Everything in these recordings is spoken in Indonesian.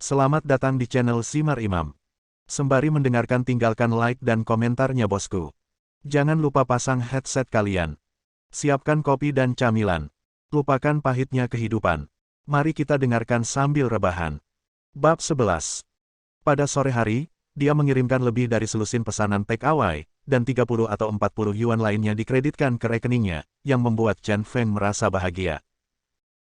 Selamat datang di channel Simar Imam. Sembari mendengarkan tinggalkan like dan komentarnya bosku. Jangan lupa pasang headset kalian. Siapkan kopi dan camilan. Lupakan pahitnya kehidupan. Mari kita dengarkan sambil rebahan. Bab 11. Pada sore hari, dia mengirimkan lebih dari selusin pesanan take away, dan 30 atau 40 yuan lainnya dikreditkan ke rekeningnya, yang membuat Chen Feng merasa bahagia.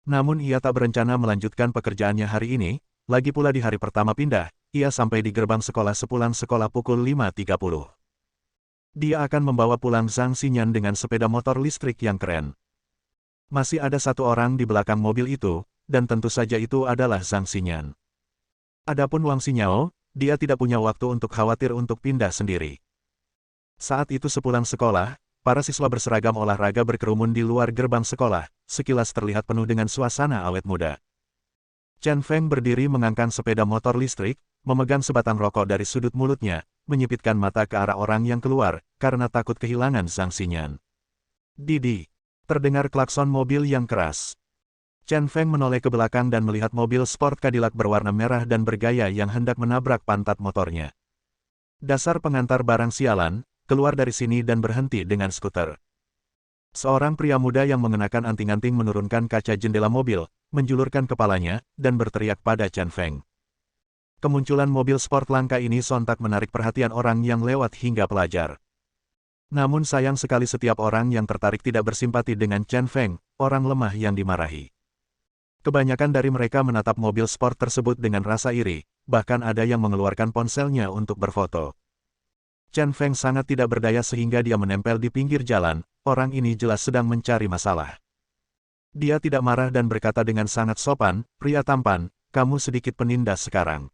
Namun ia tak berencana melanjutkan pekerjaannya hari ini, lagi pula di hari pertama pindah, ia sampai di gerbang sekolah sepulang sekolah pukul 5.30. Dia akan membawa pulang Zhang Xinyan dengan sepeda motor listrik yang keren. Masih ada satu orang di belakang mobil itu, dan tentu saja itu adalah Zhang Xinyan. Adapun Wang Xinyao, dia tidak punya waktu untuk khawatir untuk pindah sendiri. Saat itu sepulang sekolah, para siswa berseragam olahraga berkerumun di luar gerbang sekolah, sekilas terlihat penuh dengan suasana awet muda. Chen Feng berdiri mengangkat sepeda motor listrik, memegang sebatang rokok dari sudut mulutnya, menyipitkan mata ke arah orang yang keluar, karena takut kehilangan Zhang Xinyan. Didi. Terdengar klakson mobil yang keras. Chen Feng menoleh ke belakang dan melihat mobil sport Cadillac berwarna merah dan bergaya yang hendak menabrak pantat motornya. Dasar pengantar barang sialan, keluar dari sini dan berhenti dengan skuter. Seorang pria muda yang mengenakan anting-anting menurunkan kaca jendela mobil, menjulurkan kepalanya, dan berteriak pada Chen Feng. Kemunculan mobil sport langka ini sontak menarik perhatian orang yang lewat hingga pelajar. Namun sayang sekali setiap orang yang tertarik tidak bersimpati dengan Chen Feng, orang lemah yang dimarahi. Kebanyakan dari mereka menatap mobil sport tersebut dengan rasa iri, bahkan ada yang mengeluarkan ponselnya untuk berfoto. Chen Feng sangat tidak berdaya sehingga dia menempel di pinggir jalan, orang ini jelas sedang mencari masalah. Dia tidak marah dan berkata dengan sangat sopan, "Pria tampan, kamu sedikit penindas sekarang.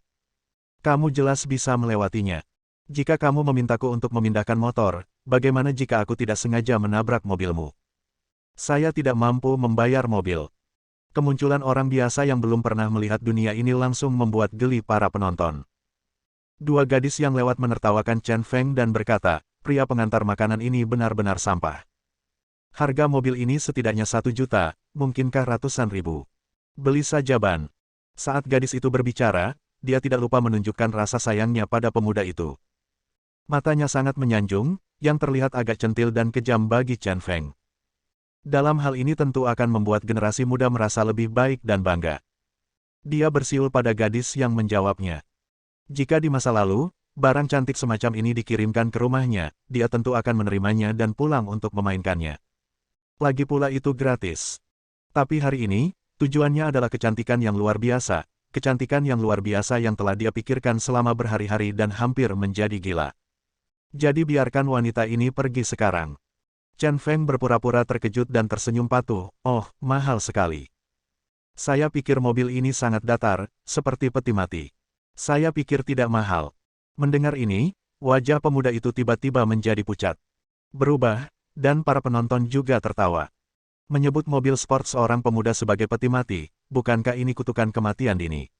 Kamu jelas bisa melewatinya. Jika kamu memintaku untuk memindahkan motor, bagaimana jika aku tidak sengaja menabrak mobilmu? Saya tidak mampu membayar mobil." Kemunculan orang biasa yang belum pernah melihat dunia ini langsung membuat geli para penonton. Dua gadis yang lewat menertawakan Chen Feng dan berkata, "Pria pengantar makanan ini benar-benar sampah. Harga mobil ini setidaknya 1 juta, mungkinkah ratusan ribu. Beli saja ban." Saat gadis itu berbicara, dia tidak lupa menunjukkan rasa sayangnya pada pemuda itu. Matanya sangat menyanjung, yang terlihat agak centil dan kejam bagi Chen Feng. Dalam hal ini tentu akan membuat generasi muda merasa lebih baik dan bangga. Dia bersiul pada gadis yang menjawabnya. Jika di masa lalu, barang cantik semacam ini dikirimkan ke rumahnya, dia tentu akan menerimanya dan pulang untuk memainkannya. Lagi pula itu gratis. Tapi hari ini, tujuannya adalah kecantikan yang luar biasa, kecantikan yang luar biasa yang telah dia pikirkan selama berhari-hari dan hampir menjadi gila. Jadi biarkan wanita ini pergi sekarang. Chen Feng berpura-pura terkejut dan tersenyum patuh, "Oh, mahal sekali. Saya pikir mobil ini sangat datar, seperti peti mati. Saya pikir tidak mahal." Mendengar ini, wajah pemuda itu tiba-tiba menjadi pucat. Berubah, dan para penonton juga tertawa. Menyebut mobil sport seorang pemuda sebagai peti mati, bukankah ini kutukan kematian dini?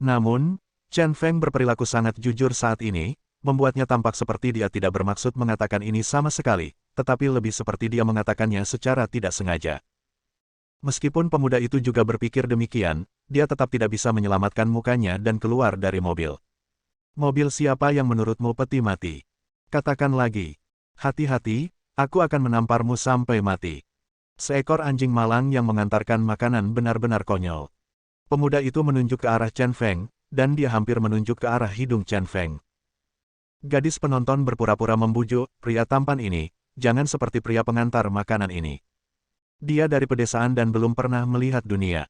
Namun, Chen Feng berperilaku sangat jujur saat ini, membuatnya tampak seperti dia tidak bermaksud mengatakan ini sama sekali, tetapi lebih seperti dia mengatakannya secara tidak sengaja. Meskipun pemuda itu juga berpikir demikian, dia tetap tidak bisa menyelamatkan mukanya dan keluar dari mobil. "Mobil siapa yang menurutmu peti mati? Katakan lagi. Hati-hati, aku akan menamparmu sampai mati." Seekor anjing malang yang mengantarkan makanan benar-benar konyol. Pemuda itu menunjuk ke arah Chen Feng, dan dia hampir menunjuk ke arah hidung Chen Feng. Gadis penonton berpura-pura membujuk, "Pria tampan ini, jangan seperti pria pengantar makanan ini. Dia dari pedesaan dan belum pernah melihat dunia.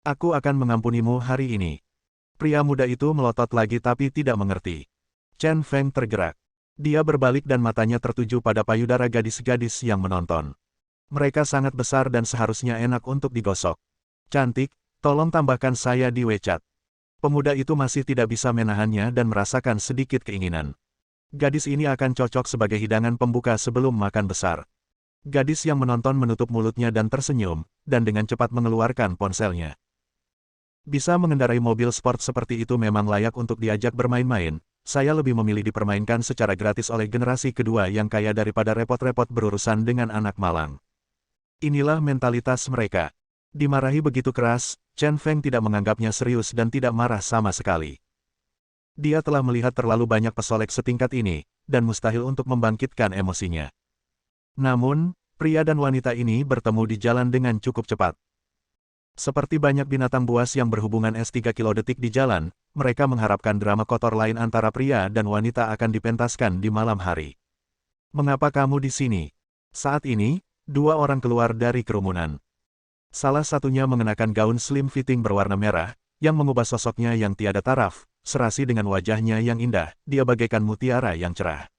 Aku akan mengampunimu hari ini." Pria muda itu melotot lagi tapi tidak mengerti. Chen Feng tergerak. Dia berbalik dan matanya tertuju pada payudara gadis-gadis yang menonton. Mereka sangat besar dan seharusnya enak untuk digosok. "Cantik, tolong tambahkan saya di WeChat." Pemuda itu masih tidak bisa menahannya dan merasakan sedikit keinginan. Gadis ini akan cocok sebagai hidangan pembuka sebelum makan besar. Gadis yang menonton menutup mulutnya dan tersenyum, dan dengan cepat mengeluarkan ponselnya. Bisa mengendarai mobil sport seperti itu memang layak untuk diajak bermain-main, saya lebih memilih dipermainkan secara gratis oleh generasi kedua yang kaya daripada repot-repot berurusan dengan anak malang. Inilah mentalitas mereka. Dimarahi begitu keras, Chen Feng tidak menganggapnya serius dan tidak marah sama sekali. Dia telah melihat terlalu banyak pesolek setingkat ini, dan mustahil untuk membangkitkan emosinya. Namun, pria dan wanita ini bertemu di jalan dengan cukup cepat. Seperti banyak binatang buas yang berhubungan S3 kilodetik di jalan, mereka mengharapkan drama kotor lain antara pria dan wanita akan dipentaskan di malam hari. Mengapa kamu di sini? Saat ini, dua orang keluar dari kerumunan. Salah satunya mengenakan gaun slim fitting berwarna merah, yang mengubah sosoknya yang tiada taraf, serasi dengan wajahnya yang indah, dia bagaikan mutiara yang cerah.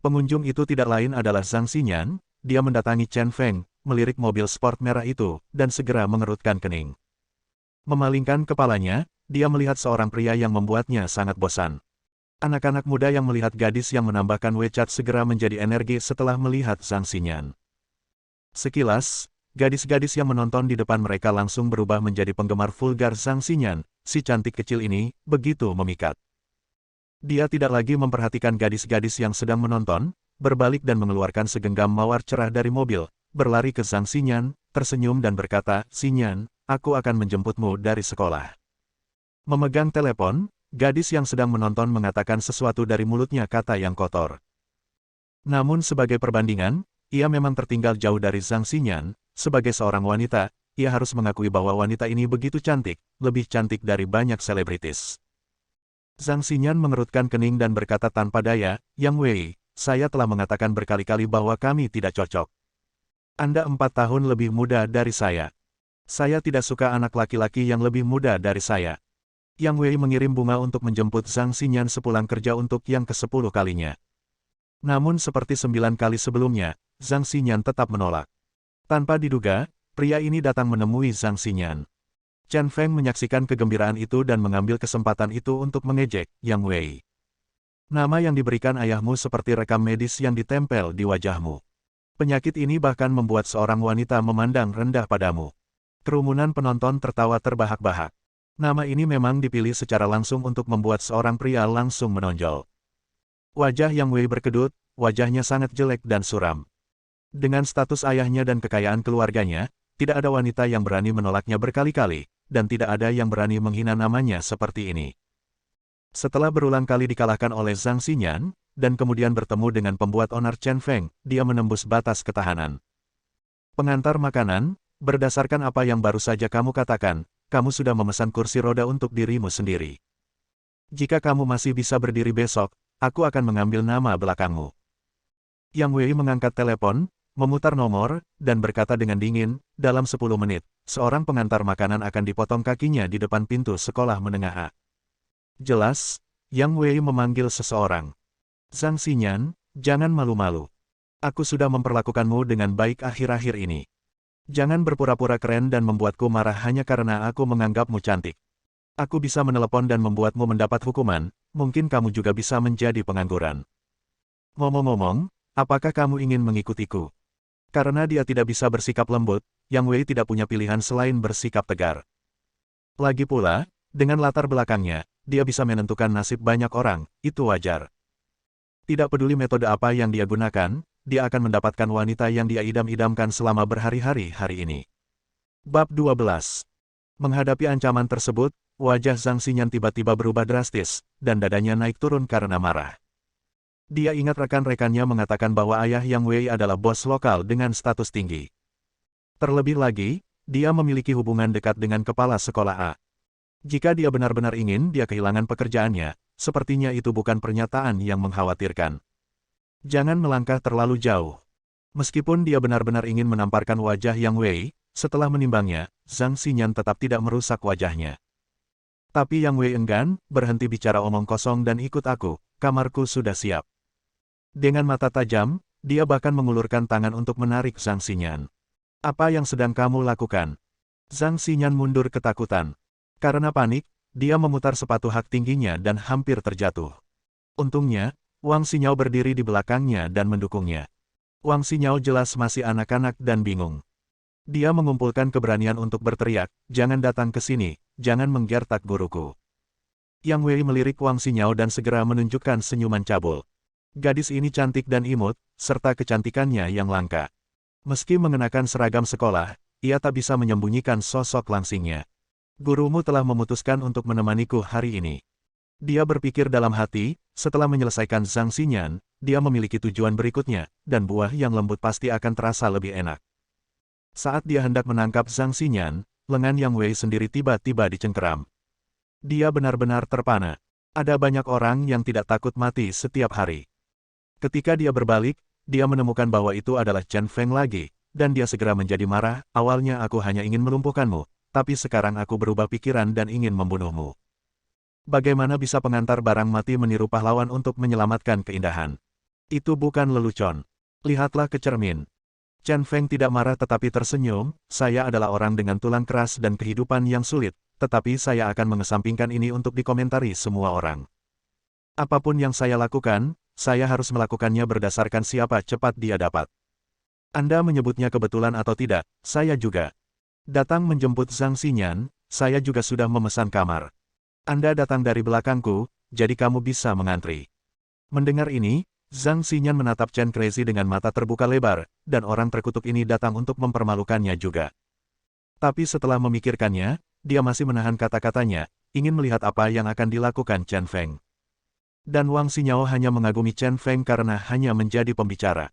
Pengunjung itu tidak lain adalah Zhang Xinyan, dia mendatangi Chen Feng, melirik mobil sport merah itu, dan segera mengerutkan kening. Memalingkan kepalanya, dia melihat seorang pria yang membuatnya sangat bosan. Anak-anak muda yang melihat gadis yang menambahkan WeChat segera menjadi energi setelah melihat Zhang Xinyan. Sekilas, gadis-gadis yang menonton di depan mereka langsung berubah menjadi penggemar vulgar Zhang Xinyan, si cantik kecil ini, begitu memikat. Dia tidak lagi memperhatikan gadis-gadis yang sedang menonton, berbalik dan mengeluarkan segenggam mawar cerah dari mobil, berlari ke Zhang Xinyan, tersenyum dan berkata, "Xinyan, aku akan menjemputmu dari sekolah." Memegang telepon, gadis yang sedang menonton mengatakan sesuatu dari mulutnya kata yang kotor. Namun sebagai perbandingan, ia memang tertinggal jauh dari Zhang Xinyan. Sebagai seorang wanita, ia harus mengakui bahwa wanita ini begitu cantik, lebih cantik dari banyak selebritis. Zhang Xinyan mengerutkan kening dan berkata tanpa daya, "Yang Wei, saya telah mengatakan berkali-kali bahwa kami tidak cocok. Anda 4 tahun lebih muda dari saya. Saya tidak suka anak laki-laki yang lebih muda dari saya." Yang Wei mengirim bunga untuk menjemput Zhang Xinyan sepulang kerja untuk yang ke-10 kalinya. Namun seperti 9 kali sebelumnya, Zhang Xinyan tetap menolak. Tanpa diduga, pria ini datang menemui Zhang Xinyan. Chen Feng menyaksikan kegembiraan itu dan mengambil kesempatan itu untuk mengejek Yang Wei. "Nama yang diberikan ayahmu seperti rekam medis yang ditempel di wajahmu. Penyakit ini bahkan membuat seorang wanita memandang rendah padamu." Kerumunan penonton tertawa terbahak-bahak. Nama ini memang dipilih secara langsung untuk membuat seorang pria langsung menonjol. Wajah Yang Wei berkedut, wajahnya sangat jelek dan suram. Dengan status ayahnya dan kekayaan keluarganya, tidak ada wanita yang berani menolaknya berkali-kali, dan tidak ada yang berani menghina namanya seperti ini. Setelah berulang kali dikalahkan oleh Zhang Xinyan, dan kemudian bertemu dengan pembuat onar Chen Feng, dia menembus batas ketahanan. "Pengantar makanan, berdasarkan apa yang baru saja kamu katakan, kamu sudah memesan kursi roda untuk dirimu sendiri. Jika kamu masih bisa berdiri besok, aku akan mengambil nama belakangmu." Yang Wei mengangkat telepon, memutar nomor, dan berkata dengan dingin, "Dalam 10 menit, seorang pengantar makanan akan dipotong kakinya di depan pintu sekolah menengah A." Jelas, Yang Wei memanggil seseorang. "Zhang Xinyan, jangan malu-malu. Aku sudah memperlakukanmu dengan baik akhir-akhir ini. Jangan berpura-pura keren dan membuatku marah hanya karena aku menganggapmu cantik. Aku bisa menelepon dan membuatmu mendapat hukuman, mungkin kamu juga bisa menjadi pengangguran. Ngomong-ngomong, apakah kamu ingin mengikutiku?" Karena dia tidak bisa bersikap lembut, Yang Wei tidak punya pilihan selain bersikap tegar. Lagi pula, dengan latar belakangnya, dia bisa menentukan nasib banyak orang, itu wajar. Tidak peduli metode apa yang dia gunakan, dia akan mendapatkan wanita yang dia idam-idamkan selama berhari-hari hari ini. Bab 12. Menghadapi ancaman tersebut, wajah Zhang Xinyan tiba-tiba berubah drastis, dan dadanya naik turun karena marah. Dia ingat rekan-rekannya mengatakan bahwa ayah Yang Wei adalah bos lokal dengan status tinggi. Terlebih lagi, dia memiliki hubungan dekat dengan kepala sekolah A. Jika dia benar-benar ingin dia kehilangan pekerjaannya, sepertinya itu bukan pernyataan yang mengkhawatirkan. Jangan melangkah terlalu jauh. Meskipun dia benar-benar ingin menamparkan wajah Yang Wei, setelah menimbangnya, Zhang Xinyan tetap tidak merusak wajahnya. Tapi Yang Wei enggan, "Berhenti bicara omong kosong dan ikut aku, kamarku sudah siap." Dengan mata tajam, dia bahkan mengulurkan tangan untuk menarik Zhang Xinyan. "Apa yang sedang kamu lakukan?" Zhang Xinyan mundur ketakutan. Karena panik, dia memutar sepatu hak tingginya dan hampir terjatuh. Untungnya, Wang Xinyao berdiri di belakangnya dan mendukungnya. Wang Xinyao jelas masih anak-anak dan bingung. Dia mengumpulkan keberanian untuk berteriak, "Jangan datang ke sini, jangan menggertak guruku." Yang Wei melirik Wang Xinyao dan segera menunjukkan senyuman cabul. Gadis ini cantik dan imut, serta kecantikannya yang langka. Meski mengenakan seragam sekolah, ia tak bisa menyembunyikan sosok langsingnya. Gurumu telah memutuskan untuk menemaniku hari ini. Dia berpikir dalam hati, setelah menyelesaikan Zhang Xinyan, dia memiliki tujuan berikutnya, dan buah yang lembut pasti akan terasa lebih enak. Saat dia hendak menangkap Zhang Xinyan, lengan Yang Wei sendiri tiba-tiba dicengkeram. Dia benar-benar terpana. Ada banyak orang yang tidak takut mati setiap hari. Ketika dia berbalik, dia menemukan bahwa itu adalah Chen Feng lagi, dan dia segera menjadi marah. Awalnya aku hanya ingin melumpuhkanmu, tapi sekarang aku berubah pikiran dan ingin membunuhmu. Bagaimana bisa pengantar barang mati meniru pahlawan untuk menyelamatkan keindahan? Itu bukan lelucon. Lihatlah ke cermin. Chen Feng tidak marah tetapi tersenyum, saya adalah orang dengan tulang keras dan kehidupan yang sulit, tetapi saya akan mengesampingkan ini untuk dikomentari semua orang. Apapun yang saya lakukan, saya harus melakukannya berdasarkan siapa cepat dia dapat. Anda menyebutnya kebetulan atau tidak, saya juga. Datang menjemput Zhang Xinyan, saya juga sudah memesan kamar. Anda datang dari belakangku, jadi kamu bisa mengantri. Mendengar ini, Zhang Xinyan menatap Chen Crazy dengan mata terbuka lebar, dan orang terkutuk ini datang untuk mempermalukannya juga. Tapi setelah memikirkannya, dia masih menahan kata-katanya, ingin melihat apa yang akan dilakukan Chen Feng. Dan Wang Xinyao hanya mengagumi Chen Feng karena hanya menjadi pembicara.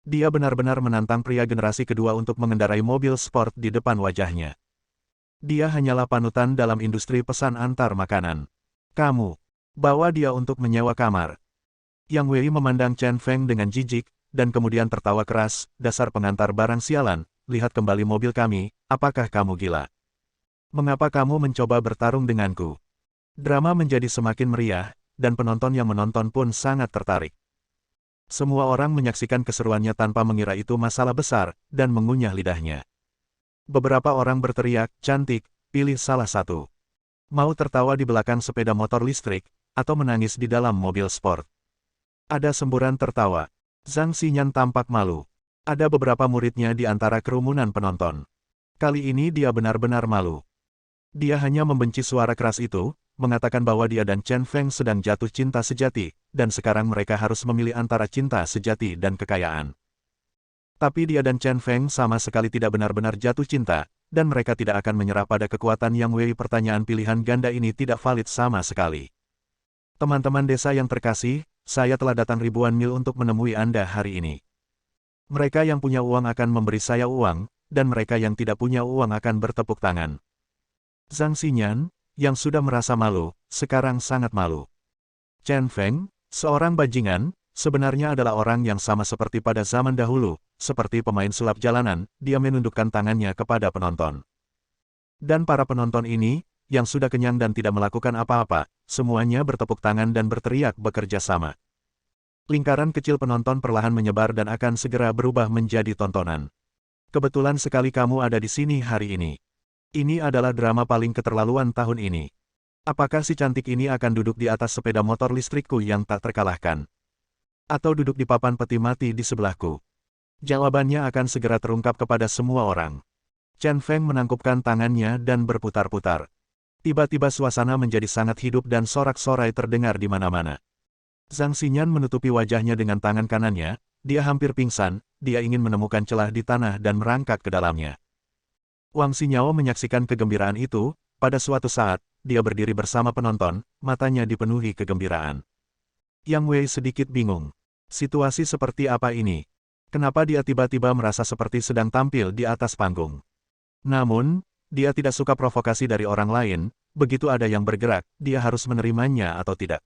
Dia benar-benar menantang pria generasi kedua untuk mengendarai mobil sport di depan wajahnya. Dia hanyalah panutan dalam industri pesan antar makanan. Kamu, bawa dia untuk menyewa kamar. Yang Wei memandang Chen Feng dengan jijik, dan kemudian tertawa keras, dasar pengantar barang sialan, lihat kembali mobil kami, apakah kamu gila? Mengapa kamu mencoba bertarung denganku? Drama menjadi semakin meriah, dan penonton yang menonton pun sangat tertarik. Semua orang menyaksikan keseruannya tanpa mengira itu masalah besar, dan mengunyah lidahnya. Beberapa orang berteriak, cantik, pilih salah satu. Mau tertawa di belakang sepeda motor listrik, atau menangis di dalam mobil sport. Ada semburan tertawa. Zhang Xinyan tampak malu. Ada beberapa muridnya di antara kerumunan penonton. Kali ini dia benar-benar malu. Dia hanya membenci suara keras itu, mengatakan bahwa dia dan Chen Feng sedang jatuh cinta sejati, dan sekarang mereka harus memilih antara cinta sejati dan kekayaan. Tapi dia dan Chen Feng sama sekali tidak benar-benar jatuh cinta, dan mereka tidak akan menyerah pada kekuatan Yang Wei. Pertanyaan pilihan ganda ini tidak valid sama sekali. Teman-teman desa yang terkasih, saya telah datang ribuan mil untuk menemui Anda hari ini. Mereka yang punya uang akan memberi saya uang, dan mereka yang tidak punya uang akan bertepuk tangan. Zhang Xinyan, yang sudah merasa malu, sekarang sangat malu. Chen Feng, seorang bajingan, sebenarnya adalah orang yang sama seperti pada zaman dahulu, seperti pemain sulap jalanan, dia menundukkan tangannya kepada penonton. Dan para penonton ini, yang sudah kenyang dan tidak melakukan apa-apa, semuanya bertepuk tangan dan berteriak bekerja sama. Lingkaran kecil penonton perlahan menyebar dan akan segera berubah menjadi tontonan. Kebetulan sekali kamu ada di sini hari ini. Ini adalah drama paling keterlaluan tahun ini. Apakah si cantik ini akan duduk di atas sepeda motor listrikku yang tak terkalahkan? Atau duduk di papan peti mati di sebelahku? Jawabannya akan segera terungkap kepada semua orang. Chen Feng menangkupkan tangannya dan berputar-putar. Tiba-tiba suasana menjadi sangat hidup dan sorak-sorai terdengar di mana-mana. Zhang Xinyan menutupi wajahnya dengan tangan kanannya, dia hampir pingsan, dia ingin menemukan celah di tanah dan merangkak ke dalamnya. Wang Xinyao menyaksikan kegembiraan itu, pada suatu saat, dia berdiri bersama penonton, matanya dipenuhi kegembiraan. Yang Wei sedikit bingung. Situasi seperti apa ini? Kenapa dia tiba-tiba merasa seperti sedang tampil di atas panggung? Namun, dia tidak suka provokasi dari orang lain, begitu ada yang bergerak, dia harus menerimanya atau tidak.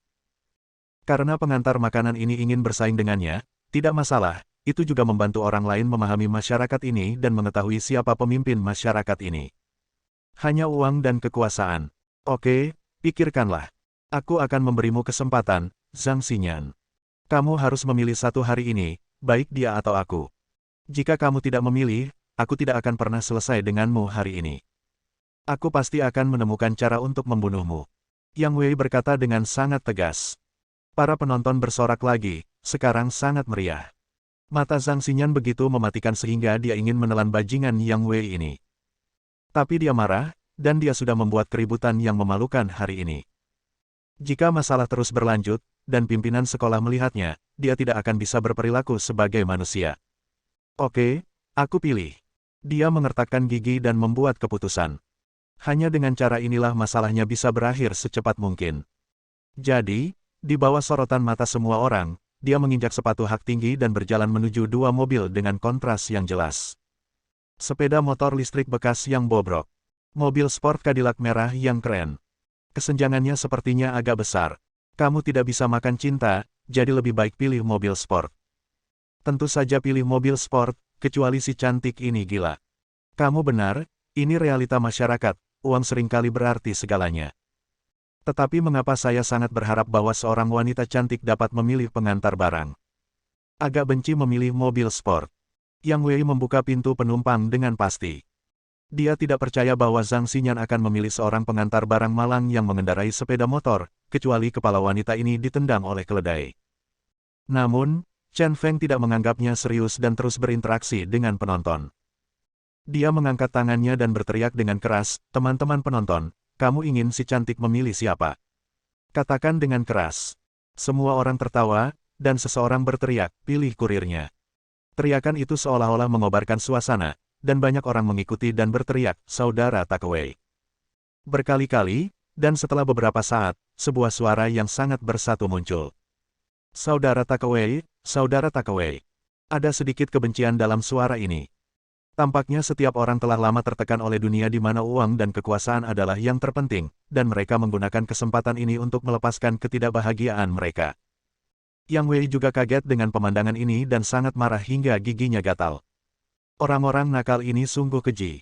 Karena pengantar makanan ini ingin bersaing dengannya, tidak masalah. Itu juga membantu orang lain memahami masyarakat ini dan mengetahui siapa pemimpin masyarakat ini. Hanya uang dan kekuasaan. Oke, pikirkanlah. Aku akan memberimu kesempatan, Zhang Xinyan. Kamu harus memilih satu hari ini, baik dia atau aku. Jika kamu tidak memilih, aku tidak akan pernah selesai denganmu hari ini. Aku pasti akan menemukan cara untuk membunuhmu. Yang Wei berkata dengan sangat tegas. Para penonton bersorak lagi, sekarang sangat meriah. Mata Zhang Xinyan begitu mematikan sehingga dia ingin menelan bajingan Yang Wei ini. Tapi dia marah, dan dia sudah membuat keributan yang memalukan hari ini. Jika masalah terus berlanjut, dan pimpinan sekolah melihatnya, dia tidak akan bisa berperilaku sebagai manusia. Oke, aku pilih. Dia mengertakkan gigi dan membuat keputusan. Hanya dengan cara inilah masalahnya bisa berakhir secepat mungkin. Jadi, di bawah sorotan mata semua orang, dia menginjak sepatu hak tinggi dan berjalan menuju dua mobil dengan kontras yang jelas. Sepeda motor listrik bekas yang bobrok. Mobil sport Cadillac merah yang keren. Kesenjangannya sepertinya agak besar. Kamu tidak bisa makan cinta, jadi lebih baik pilih mobil sport. Tentu saja pilih mobil sport, kecuali si cantik ini gila. Kamu benar, ini realita masyarakat, uang seringkali berarti segalanya. Tetapi mengapa saya sangat berharap bahwa seorang wanita cantik dapat memilih pengantar barang? Agak benci memilih mobil sport. Yang Wei membuka pintu penumpang dengan pasti. Dia tidak percaya bahwa Zhang Xinyan akan memilih seorang pengantar barang malang yang mengendarai sepeda motor, kecuali kepala wanita ini ditendang oleh keledai. Namun, Chen Feng tidak menganggapnya serius dan terus berinteraksi dengan penonton. Dia mengangkat tangannya dan berteriak dengan keras, "Teman-teman penonton, kamu ingin si cantik memilih siapa?" Katakan dengan keras. Semua orang tertawa, dan seseorang berteriak, "Pilih kurirnya." Teriakan itu seolah-olah mengobarkan suasana, dan banyak orang mengikuti dan berteriak, "Saudara Takewei." Berkali-kali, dan setelah beberapa saat, sebuah suara yang sangat bersatu muncul. "Saudara Takewei, Saudara Takewei." Ada sedikit kebencian dalam suara ini. Tampaknya setiap orang telah lama tertekan oleh dunia di mana uang dan kekuasaan adalah yang terpenting, dan mereka menggunakan kesempatan ini untuk melepaskan ketidakbahagiaan mereka. Yang Wei juga kaget dengan pemandangan ini dan sangat marah hingga giginya gatal. Orang-orang nakal ini sungguh keji.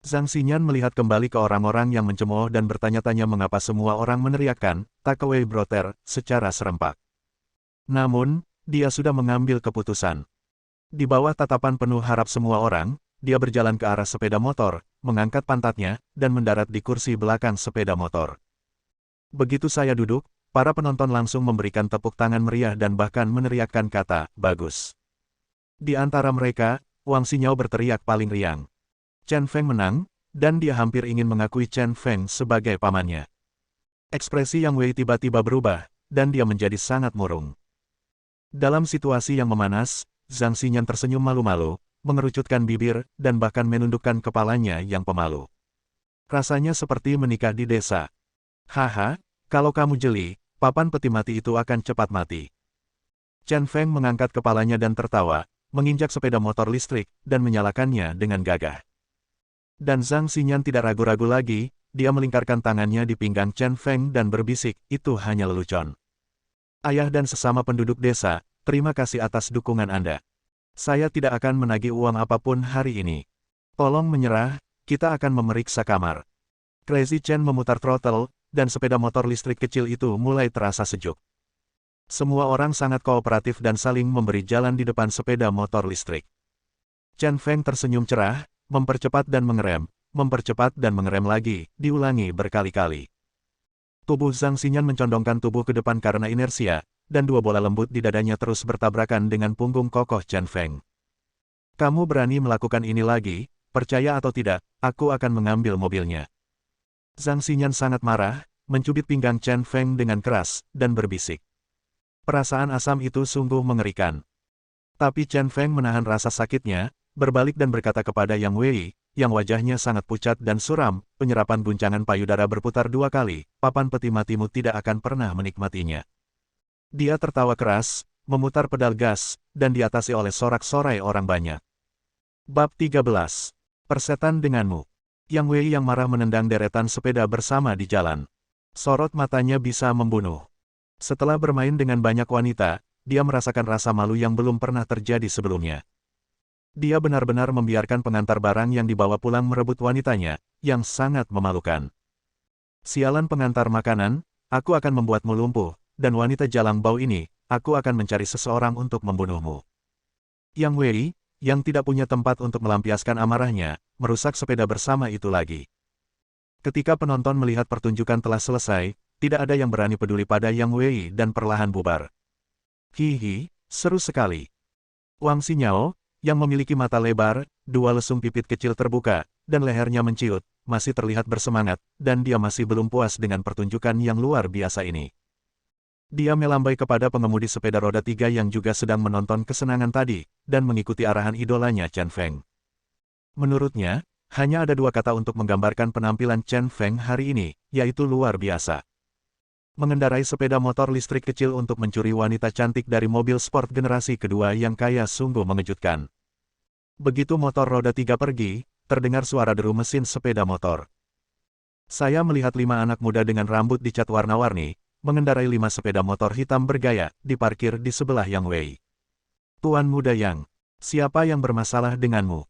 Zhang Xinyan melihat kembali ke orang-orang yang mencemooh dan bertanya-tanya mengapa semua orang meneriakkan, "Takewei Broter," secara serempak. Namun, dia sudah mengambil keputusan. Di bawah tatapan penuh harap semua orang, dia berjalan ke arah sepeda motor, mengangkat pantatnya, dan mendarat di kursi belakang sepeda motor. Begitu saya duduk, para penonton langsung memberikan tepuk tangan meriah dan bahkan meneriakkan kata, "Bagus." Di antara mereka, Wang Xinyao berteriak paling riang. Chen Feng menang, dan dia hampir ingin mengakui Chen Feng sebagai pamannya. Ekspresi Yang Wei tiba-tiba berubah, dan dia menjadi sangat murung. Dalam situasi yang memanas, Zhang Xinyan tersenyum malu-malu, mengerucutkan bibir, dan bahkan menundukkan kepalanya yang pemalu. Rasanya seperti menikah di desa. "Haha, kalau kamu jeli, papan peti mati itu akan cepat mati." Chen Feng mengangkat kepalanya dan tertawa, menginjak sepeda motor listrik, dan menyalakannya dengan gagah. Dan Zhang Xinyan tidak ragu-ragu lagi, dia melingkarkan tangannya di pinggang Chen Feng dan berbisik, "Itu hanya lelucon. Ayah dan sesama penduduk desa, terima kasih atas dukungan Anda. Saya tidak akan menagih uang apapun hari ini. Tolong menyerah, kita akan memeriksa kamar." Crazy Chen memutar throttle, dan sepeda motor listrik kecil itu mulai terasa sejuk. Semua orang sangat kooperatif dan saling memberi jalan di depan sepeda motor listrik. Chen Feng tersenyum cerah, mempercepat dan mengerem lagi, diulangi berkali-kali. Tubuh Zhang Xinyan mencondongkan tubuh ke depan karena inersia, dan dua bola lembut di dadanya terus bertabrakan dengan punggung kokoh Chen Feng. "Kamu berani melakukan ini lagi, percaya atau tidak, aku akan mengambil mobilnya." Zhang Xinyan sangat marah, mencubit pinggang Chen Feng dengan keras, dan berbisik. Perasaan asam itu sungguh mengerikan. Tapi Chen Feng menahan rasa sakitnya, berbalik dan berkata kepada Yang Wei, yang wajahnya sangat pucat dan suram, "Penyerapan guncangan payudara berputar 2 kali, papan peti matimu tidak akan pernah menikmatinya." Dia tertawa keras, memutar pedal gas, dan diatasi oleh sorak-sorai orang banyak. Bab 13. Persetan denganmu. Yang Wei yang marah menendang deretan sepeda bersama di jalan. Sorot matanya bisa membunuh. Setelah bermain dengan banyak wanita, dia merasakan rasa malu yang belum pernah terjadi sebelumnya. Dia benar-benar membiarkan pengantar barang yang dibawa pulang merebut wanitanya, yang sangat memalukan. "Sialan pengantar makanan, aku akan membuatmu lumpuh, dan wanita jalang bau ini, aku akan mencari seseorang untuk membunuhmu." Yang Wei, yang tidak punya tempat untuk melampiaskan amarahnya, merusak sepeda bersama itu lagi. Ketika penonton melihat pertunjukan telah selesai, tidak ada yang berani peduli pada Yang Wei dan perlahan bubar. "Hihi, seru sekali." Wang Xinyao, yang memiliki mata lebar, dua lesung pipit kecil terbuka, dan lehernya menciut, masih terlihat bersemangat, dan dia masih belum puas dengan pertunjukan yang luar biasa ini. Dia melambai kepada pengemudi sepeda roda 3 yang juga sedang menonton kesenangan tadi, dan mengikuti arahan idolanya Chen Feng. Menurutnya, Hanya ada dua kata untuk menggambarkan penampilan Chen Feng hari ini, yaitu luar biasa. Mengendarai sepeda motor listrik kecil untuk mencuri wanita cantik dari mobil sport generasi kedua yang kaya sungguh mengejutkan. Begitu motor roda 3 pergi, terdengar suara deru mesin sepeda motor. Saya melihat 5 anak muda dengan rambut dicat warna-warni, mengendarai 5 sepeda motor hitam bergaya, diparkir di sebelah Yang Wei. Tuan Muda Yang, siapa yang bermasalah denganmu?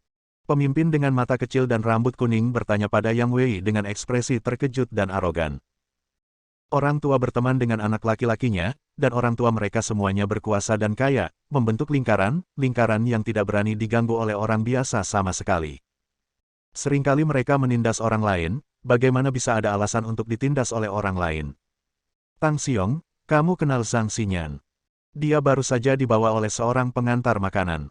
Pemimpin dengan mata kecil dan rambut kuning bertanya pada Yang Wei dengan ekspresi terkejut dan arogan. Orang tua berteman dengan anak laki-lakinya, dan orang tua mereka semuanya berkuasa dan kaya, membentuk lingkaran yang tidak berani diganggu oleh orang biasa sama sekali. Seringkali mereka menindas orang lain, bagaimana bisa ada alasan untuk ditindas oleh orang lain? Tang Xiong, kamu kenal Zhang Xinyan? Dia baru saja dibawa oleh seorang pengantar makanan.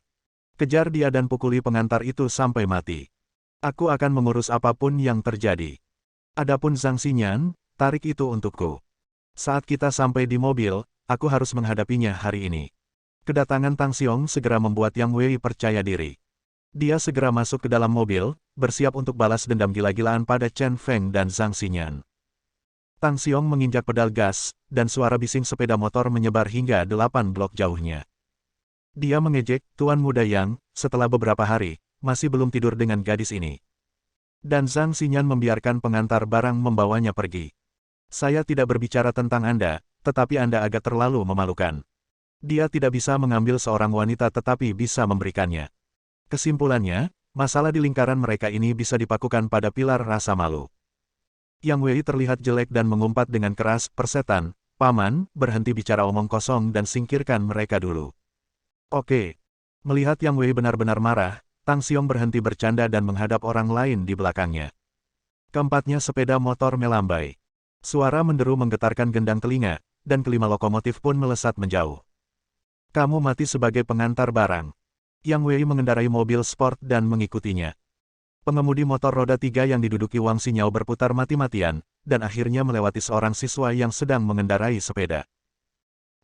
Kejar dia dan pukuli pengantar itu sampai mati. Aku akan mengurus apapun yang terjadi. Adapun Zhang Xinyan, tarik itu untukku. Saat kita sampai di mobil, aku harus menghadapinya hari ini. Kedatangan Tang Xiong segera membuat Yang Wei percaya diri. Dia segera masuk ke dalam mobil, bersiap untuk balas dendam gila-gilaan pada Chen Feng dan Zhang Xinyan. Tang Xiong menginjak pedal gas, dan suara bising sepeda motor menyebar hingga 8 blok jauhnya. Dia mengejek, Tuan Muda Yang, setelah beberapa hari, masih belum tidur dengan gadis ini. Dan Zhang Xinyan membiarkan pengantar barang membawanya pergi. Saya tidak berbicara tentang Anda, tetapi Anda agak terlalu memalukan. Dia tidak bisa mengambil seorang wanita tetapi bisa memberikannya. Kesimpulannya, masalah di lingkaran mereka ini bisa dipakukan pada pilar rasa malu. Yang Wei terlihat jelek dan mengumpat dengan keras, persetan, Paman, berhenti bicara omong kosong dan singkirkan mereka dulu. Oke. Melihat Yang Wei benar-benar marah, Tang Xiong berhenti bercanda dan menghadap orang lain di belakangnya. Keempatnya sepeda motor melambai. Suara menderu menggetarkan gendang telinga, dan kelima lokomotif pun melesat menjauh. Kamu mati sebagai pengantar barang. Yang Wei mengendarai mobil sport dan mengikutinya. Pengemudi motor roda 3 yang diduduki Wang Xinyao berputar mati-matian, dan akhirnya melewati seorang siswa yang sedang mengendarai sepeda.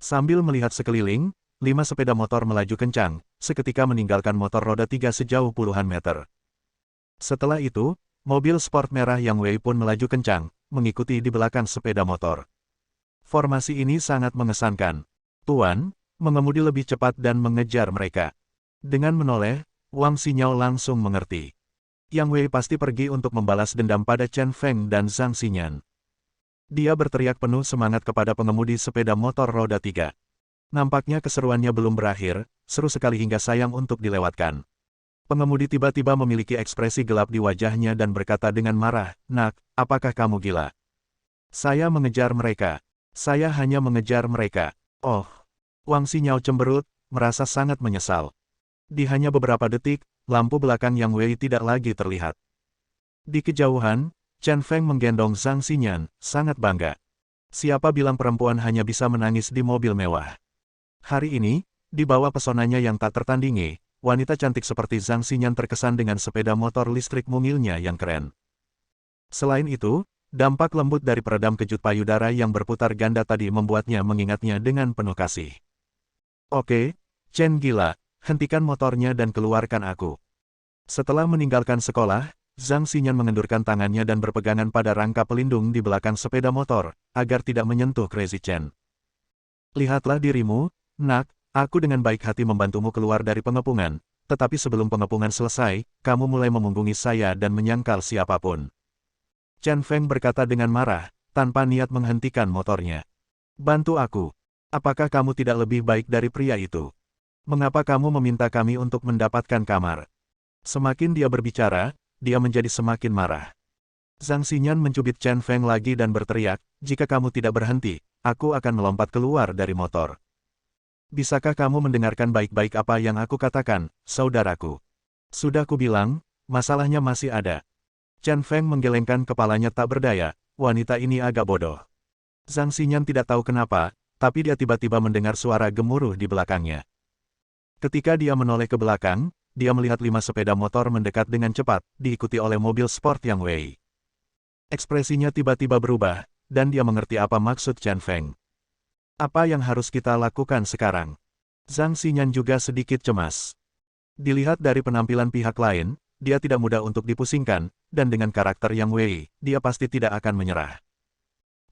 Sambil melihat sekeliling, 5 sepeda motor melaju kencang, seketika meninggalkan motor roda 3 sejauh puluhan meter. Setelah itu, mobil sport merah Yang Wei pun melaju kencang, mengikuti di belakang sepeda motor. Formasi ini sangat mengesankan. Tuan, mengemudi lebih cepat dan mengejar mereka. Dengan menoleh, Wang Xinyao langsung mengerti. Yang Wei pasti pergi untuk membalas dendam pada Chen Feng dan Zhang Xinyan. Dia berteriak penuh semangat kepada pengemudi sepeda motor roda 3. Nampaknya keseruannya belum berakhir, seru sekali hingga sayang untuk dilewatkan. Pengemudi tiba-tiba memiliki ekspresi gelap di wajahnya dan berkata dengan marah, Nak, apakah kamu gila? Saya mengejar mereka. Saya hanya mengejar mereka. Oh. Wang Xinyao cemberut, merasa sangat menyesal. Di hanya beberapa detik, lampu belakang Yang Wei tidak lagi terlihat. Di kejauhan, Chen Feng menggendong Zhang Xinyan, sangat bangga. Siapa bilang perempuan hanya bisa menangis di mobil mewah? Hari ini, di bawah pesonanya yang tak tertandingi, wanita cantik seperti Zhang Xinyan terkesan dengan sepeda motor listrik mungilnya yang keren. Selain itu, dampak lembut dari peredam kejut payudara yang berputar ganda tadi membuatnya mengingatnya dengan penuh kasih. Oke, Chen gila, hentikan motornya dan keluarkan aku. Setelah meninggalkan sekolah, Zhang Xinyan mengendurkan tangannya dan berpegangan pada rangka pelindung di belakang sepeda motor, agar tidak menyentuh Crazy Chen. Lihatlah dirimu, Nak, aku dengan baik hati membantumu keluar dari pengepungan, tetapi sebelum pengepungan selesai, kamu mulai memunggungi saya dan menyangkal siapapun. Chen Feng berkata dengan marah, tanpa niat menghentikan motornya. Bantu aku. Apakah kamu tidak lebih baik dari pria itu? Mengapa kamu meminta kami untuk mendapatkan kamar? Semakin dia berbicara, dia menjadi semakin marah. Zhang Xinyan mencubit Chen Feng lagi dan berteriak, jika kamu tidak berhenti, aku akan melompat keluar dari motor. Bisakah kamu mendengarkan baik-baik apa yang aku katakan, saudaraku? Sudah kubilang, masalahnya masih ada. Chen Feng menggelengkan kepalanya tak berdaya, wanita ini agak bodoh. Zhang Xinyan tidak tahu kenapa, tapi dia tiba-tiba mendengar suara gemuruh di belakangnya. Ketika dia menoleh ke belakang, dia melihat 5 sepeda motor mendekat dengan cepat, diikuti oleh mobil sport Yang Wei. Ekspresinya tiba-tiba berubah, dan dia mengerti apa maksud Chen Feng. Apa yang harus kita lakukan sekarang? Zhang Xinyan juga sedikit cemas. Dilihat dari penampilan pihak lain, dia tidak mudah untuk dipusingkan, dan dengan karakter Yang Wei, dia pasti tidak akan menyerah.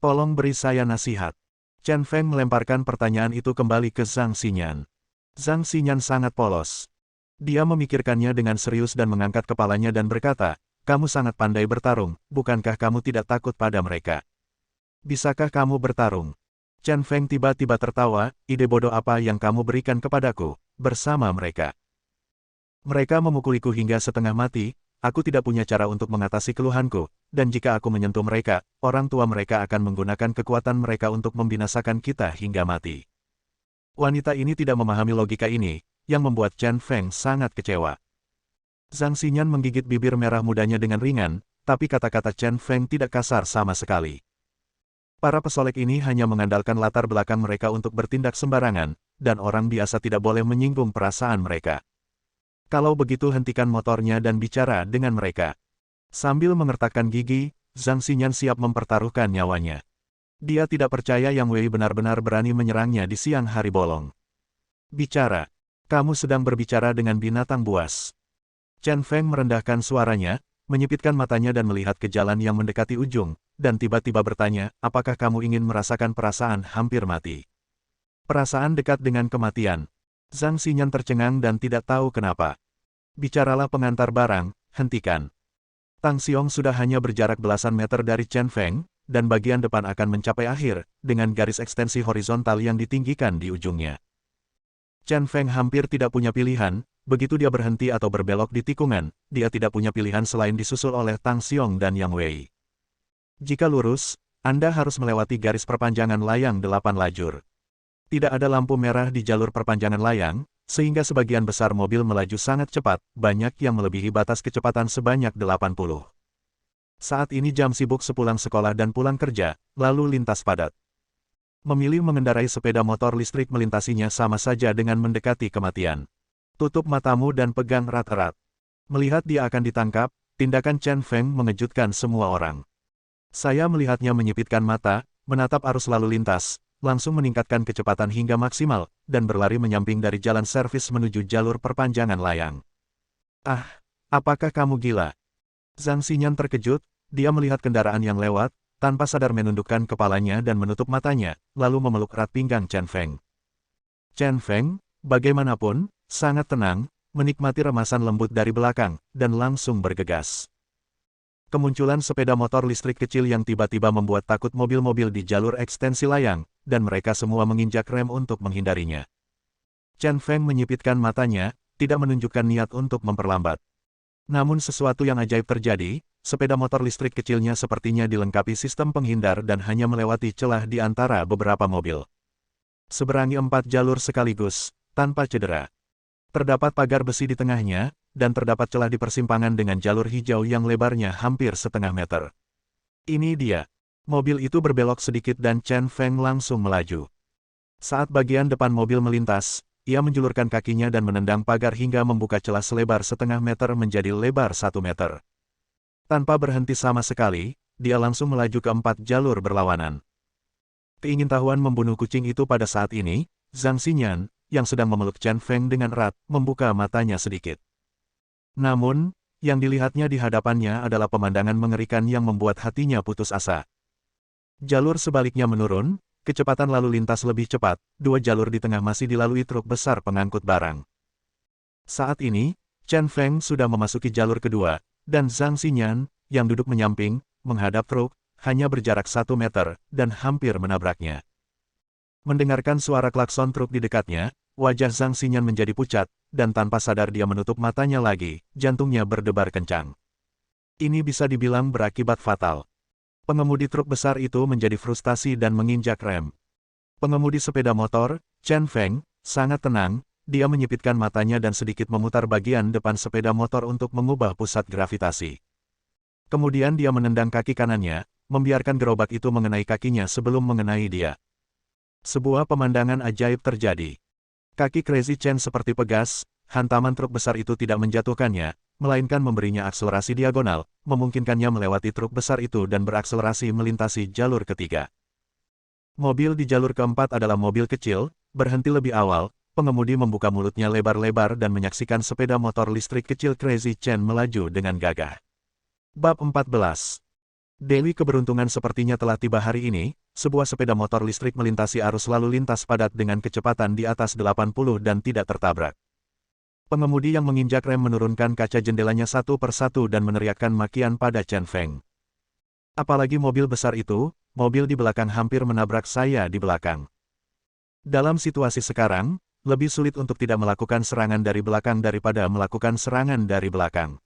Tolong beri saya nasihat. Chen Feng melemparkan pertanyaan itu kembali ke Zhang Xinyan. Zhang Xinyan sangat polos. Dia memikirkannya dengan serius dan mengangkat kepalanya dan berkata, kamu sangat pandai bertarung, bukankah kamu tidak takut pada mereka? Bisakah kamu bertarung? Chen Feng tiba-tiba tertawa, ide bodoh apa yang kamu berikan kepadaku, bersama mereka. Mereka memukuliku hingga setengah mati, aku tidak punya cara untuk mengatasi keluhanku, dan jika aku menyentuh mereka, orang tua mereka akan menggunakan kekuatan mereka untuk membinasakan kita hingga mati. Wanita ini tidak memahami logika ini, yang membuat Chen Feng sangat kecewa. Zhang Xinyan menggigit bibir merah mudanya dengan ringan, tapi kata-kata Chen Feng tidak kasar sama sekali. Para pesolek ini hanya mengandalkan latar belakang mereka untuk bertindak sembarangan, dan orang biasa tidak boleh menyinggung perasaan mereka. Kalau begitu hentikan motornya dan bicara dengan mereka. Sambil mengertakkan gigi, Zhang Xinyan siap mempertaruhkan nyawanya. Dia tidak percaya Yang Wei benar-benar berani menyerangnya di siang hari bolong. Bicara. Kamu sedang berbicara dengan binatang buas. Chen Feng merendahkan suaranya, menyipitkan matanya dan melihat ke jalan yang mendekati ujung, dan tiba-tiba bertanya, apakah kamu ingin merasakan perasaan hampir mati? Perasaan dekat dengan kematian. Zhang Xinyan tercengang dan tidak tahu kenapa. Bicaralah pengantar barang, hentikan. Tang Xiong sudah hanya berjarak belasan meter dari Chen Feng, dan bagian depan akan mencapai akhir, dengan garis ekstensi horizontal yang ditinggikan di ujungnya. Chen Feng hampir tidak punya pilihan, begitu dia berhenti atau berbelok di tikungan, dia tidak punya pilihan selain disusul oleh Tang Xiong dan Yang Wei. Jika lurus, Anda harus melewati garis perpanjangan layang 8 lajur. Tidak ada lampu merah di jalur perpanjangan layang, sehingga sebagian besar mobil melaju sangat cepat, banyak yang melebihi batas kecepatan sebanyak 80. Saat ini jam sibuk sepulang sekolah dan pulang kerja, lalu lintas padat. Memilih mengendarai sepeda motor listrik melintasinya sama saja dengan mendekati kematian. Tutup matamu dan pegang erat-erat. Melihat dia akan ditangkap, tindakan Chen Feng mengejutkan semua orang. Saya melihatnya menyipitkan mata, menatap arus lalu lintas, langsung meningkatkan kecepatan hingga maksimal, dan berlari menyamping dari jalan servis menuju jalur perpanjangan layang. Ah, apakah kamu gila? Zhang Xinyan terkejut, dia melihat kendaraan yang lewat, tanpa sadar menundukkan kepalanya dan menutup matanya, lalu memeluk erat pinggang Chen Feng. Chen Feng, bagaimanapun, sangat tenang, menikmati remasan lembut dari belakang, dan langsung bergegas. Kemunculan sepeda motor listrik kecil yang tiba-tiba membuat takut mobil-mobil di jalur ekstensi layang, dan mereka semua menginjak rem untuk menghindarinya. Chen Feng menyipitkan matanya, tidak menunjukkan niat untuk memperlambat. Namun sesuatu yang ajaib terjadi, sepeda motor listrik kecilnya sepertinya dilengkapi sistem penghindar dan hanya melewati celah di antara beberapa mobil. Seberangi 4 jalur sekaligus, tanpa cedera. Terdapat pagar besi di tengahnya, dan terdapat celah di persimpangan dengan jalur hijau yang lebarnya hampir setengah meter. Ini dia. Mobil itu berbelok sedikit dan Chen Feng langsung melaju. Saat bagian depan mobil melintas, ia menjulurkan kakinya dan menendang pagar hingga membuka celah selebar setengah meter menjadi lebar 1 meter. Tanpa berhenti sama sekali, dia langsung melaju ke 4 jalur berlawanan. Keingintahuan membunuh kucing itu pada saat ini, Zhang Xinyan, yang sedang memeluk Chen Feng dengan erat, membuka matanya sedikit. Namun, yang dilihatnya di hadapannya adalah pemandangan mengerikan yang membuat hatinya putus asa. Jalur sebaliknya menurun, kecepatan lalu lintas lebih cepat, 2 jalur di tengah masih dilalui truk besar pengangkut barang. Saat ini, Chen Feng sudah memasuki jalur kedua, dan Zhang Xinyan, yang duduk menyamping, menghadap truk, hanya berjarak 1 meter, dan hampir menabraknya. Mendengarkan suara klakson truk di dekatnya, wajah Zhang Xinyan menjadi pucat, dan tanpa sadar dia menutup matanya lagi, jantungnya berdebar kencang. Ini bisa dibilang berakibat fatal. Pengemudi truk besar itu menjadi frustasi dan menginjak rem. Pengemudi sepeda motor, Chen Feng, sangat tenang, dia menyipitkan matanya dan sedikit memutar bagian depan sepeda motor untuk mengubah pusat gravitasi. Kemudian dia menendang kaki kanannya, membiarkan gerobak itu mengenai kakinya sebelum mengenai dia. Sebuah pemandangan ajaib terjadi. Kaki Crazy Chen seperti pegas, hantaman truk besar itu tidak menjatuhkannya, melainkan memberinya akselerasi diagonal, memungkinkannya melewati truk besar itu dan berakselerasi melintasi jalur ketiga. Mobil di jalur keempat adalah mobil kecil, berhenti lebih awal, pengemudi membuka mulutnya lebar-lebar dan menyaksikan sepeda motor listrik kecil Crazy Chen melaju dengan gagah. Bab 14. Dewi keberuntungan sepertinya telah tiba hari ini, sebuah sepeda motor listrik melintasi arus lalu lintas padat dengan kecepatan di atas 80 dan tidak tertabrak. Pengemudi yang menginjak rem menurunkan kaca jendelanya satu persatu dan meneriakkan makian pada Chen Feng. Apalagi mobil besar itu, mobil di belakang hampir menabrak saya di belakang. Dalam situasi sekarang, lebih sulit untuk tidak melakukan serangan dari belakang daripada melakukan serangan dari belakang.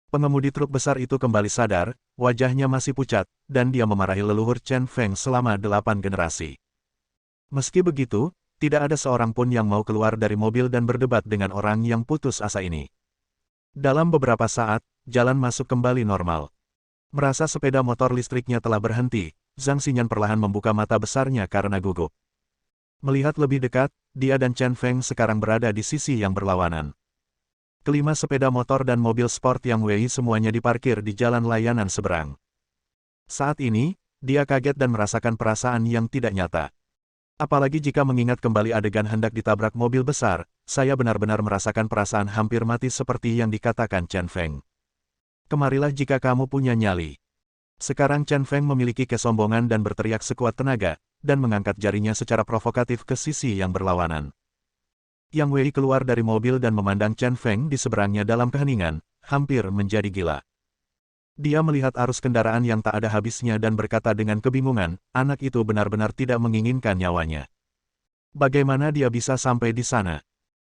Pengemudi truk besar itu kembali sadar, wajahnya masih pucat, dan dia memarahi leluhur Chen Feng selama 8 generasi. Meski begitu, tidak ada seorang pun yang mau keluar dari mobil dan berdebat dengan orang yang putus asa ini. Dalam beberapa saat, jalan masuk kembali normal. Merasa sepeda motor listriknya telah berhenti, Zhang Xinyan perlahan membuka mata besarnya karena gugup. Melihat lebih dekat, dia dan Chen Feng sekarang berada di sisi yang berlawanan. Kelima sepeda motor dan mobil sport Yang Wei semuanya diparkir di jalan layanan seberang. Saat ini, dia kaget dan merasakan perasaan yang tidak nyata. Apalagi jika mengingat kembali adegan hendak ditabrak mobil besar, saya benar-benar merasakan perasaan hampir mati seperti yang dikatakan Chen Feng. Kemarilah jika kamu punya nyali. Sekarang Chen Feng memiliki kesombongan dan berteriak sekuat tenaga, dan mengangkat jarinya secara provokatif ke sisi yang berlawanan. Yang Wei keluar dari mobil dan memandang Chen Feng di seberangnya dalam keheningan, hampir menjadi gila. Dia melihat arus kendaraan yang tak ada habisnya dan berkata dengan kebingungan, anak itu benar-benar tidak menginginkan nyawanya. Bagaimana dia bisa sampai di sana?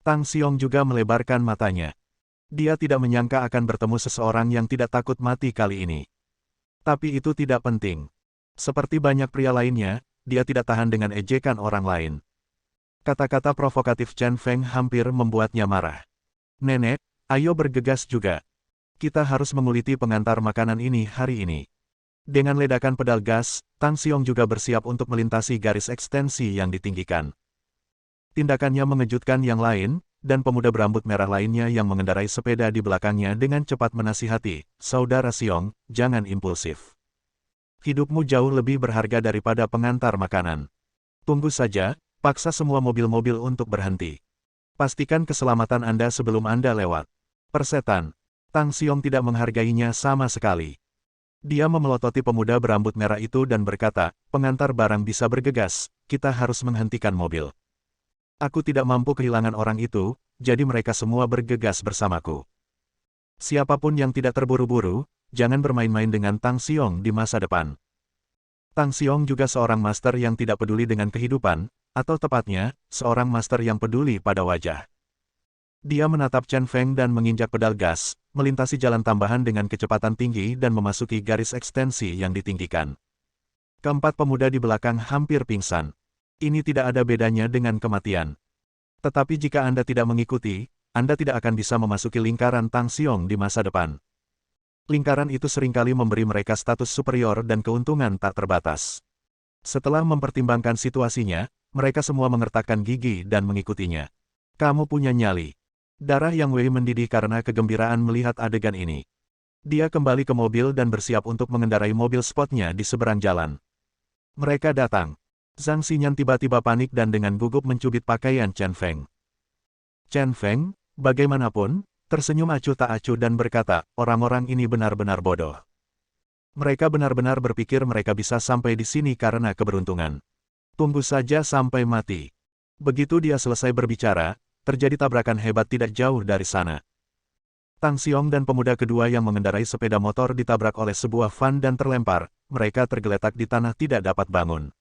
Tang Xiong juga melebarkan matanya. Dia tidak menyangka akan bertemu seseorang yang tidak takut mati kali ini. Tapi itu tidak penting. Seperti banyak pria lainnya, dia tidak tahan dengan ejekan orang lain. Kata-kata provokatif Chen Feng hampir membuatnya marah. Nenek, ayo bergegas juga. Kita harus menguliti pengantar makanan ini hari ini. Dengan ledakan pedal gas, Tang Xiong juga bersiap untuk melintasi garis ekstensi yang ditinggikan. Tindakannya mengejutkan yang lain, dan pemuda berambut merah lainnya yang mengendarai sepeda di belakangnya dengan cepat menasihati, Saudara Xiong, jangan impulsif. Hidupmu jauh lebih berharga daripada pengantar makanan. Tunggu saja, paksa semua mobil-mobil untuk berhenti. Pastikan keselamatan Anda sebelum Anda lewat. Persetan. Tang Xiong tidak menghargainya sama sekali. Dia memelototi pemuda berambut merah itu dan berkata, pengantar barang bisa bergegas, kita harus menghentikan mobil. Aku tidak mampu kehilangan orang itu, jadi mereka semua bergegas bersamaku. Siapapun yang tidak terburu-buru, jangan bermain-main dengan Tang Xiong di masa depan. Tang Xiong juga seorang master yang tidak peduli dengan kehidupan, atau tepatnya, seorang master yang peduli pada wajah. Dia menatap Chen Feng dan menginjak pedal gas, melintasi jalan tambahan dengan kecepatan tinggi dan memasuki garis ekstensi yang ditinggikan. Keempat pemuda di belakang hampir pingsan. Ini tidak ada bedanya dengan kematian. Tetapi jika Anda tidak mengikuti, Anda tidak akan bisa memasuki lingkaran Tang Xiong di masa depan. Lingkaran itu seringkali memberi mereka status superior dan keuntungan tak terbatas. Setelah mempertimbangkan situasinya, mereka semua mengertakkan gigi dan mengikutinya. Kamu punya nyali. Darah Yang Wei mendidih karena kegembiraan melihat adegan ini. Dia kembali ke mobil dan bersiap untuk mengendarai mobil spotnya di seberang jalan. Mereka datang. Zhang Xinyan tiba-tiba panik dan dengan gugup mencubit pakaian Chen Feng. Chen Feng, bagaimanapun, tersenyum acuh tak acuh dan berkata, orang-orang ini benar-benar bodoh. Mereka benar-benar berpikir mereka bisa sampai di sini karena keberuntungan. Tunggu saja sampai mati. Begitu dia selesai berbicara, terjadi tabrakan hebat tidak jauh dari sana. Tang Xiong dan pemuda kedua yang mengendarai sepeda motor ditabrak oleh sebuah van dan terlempar, mereka tergeletak di tanah tidak dapat bangun.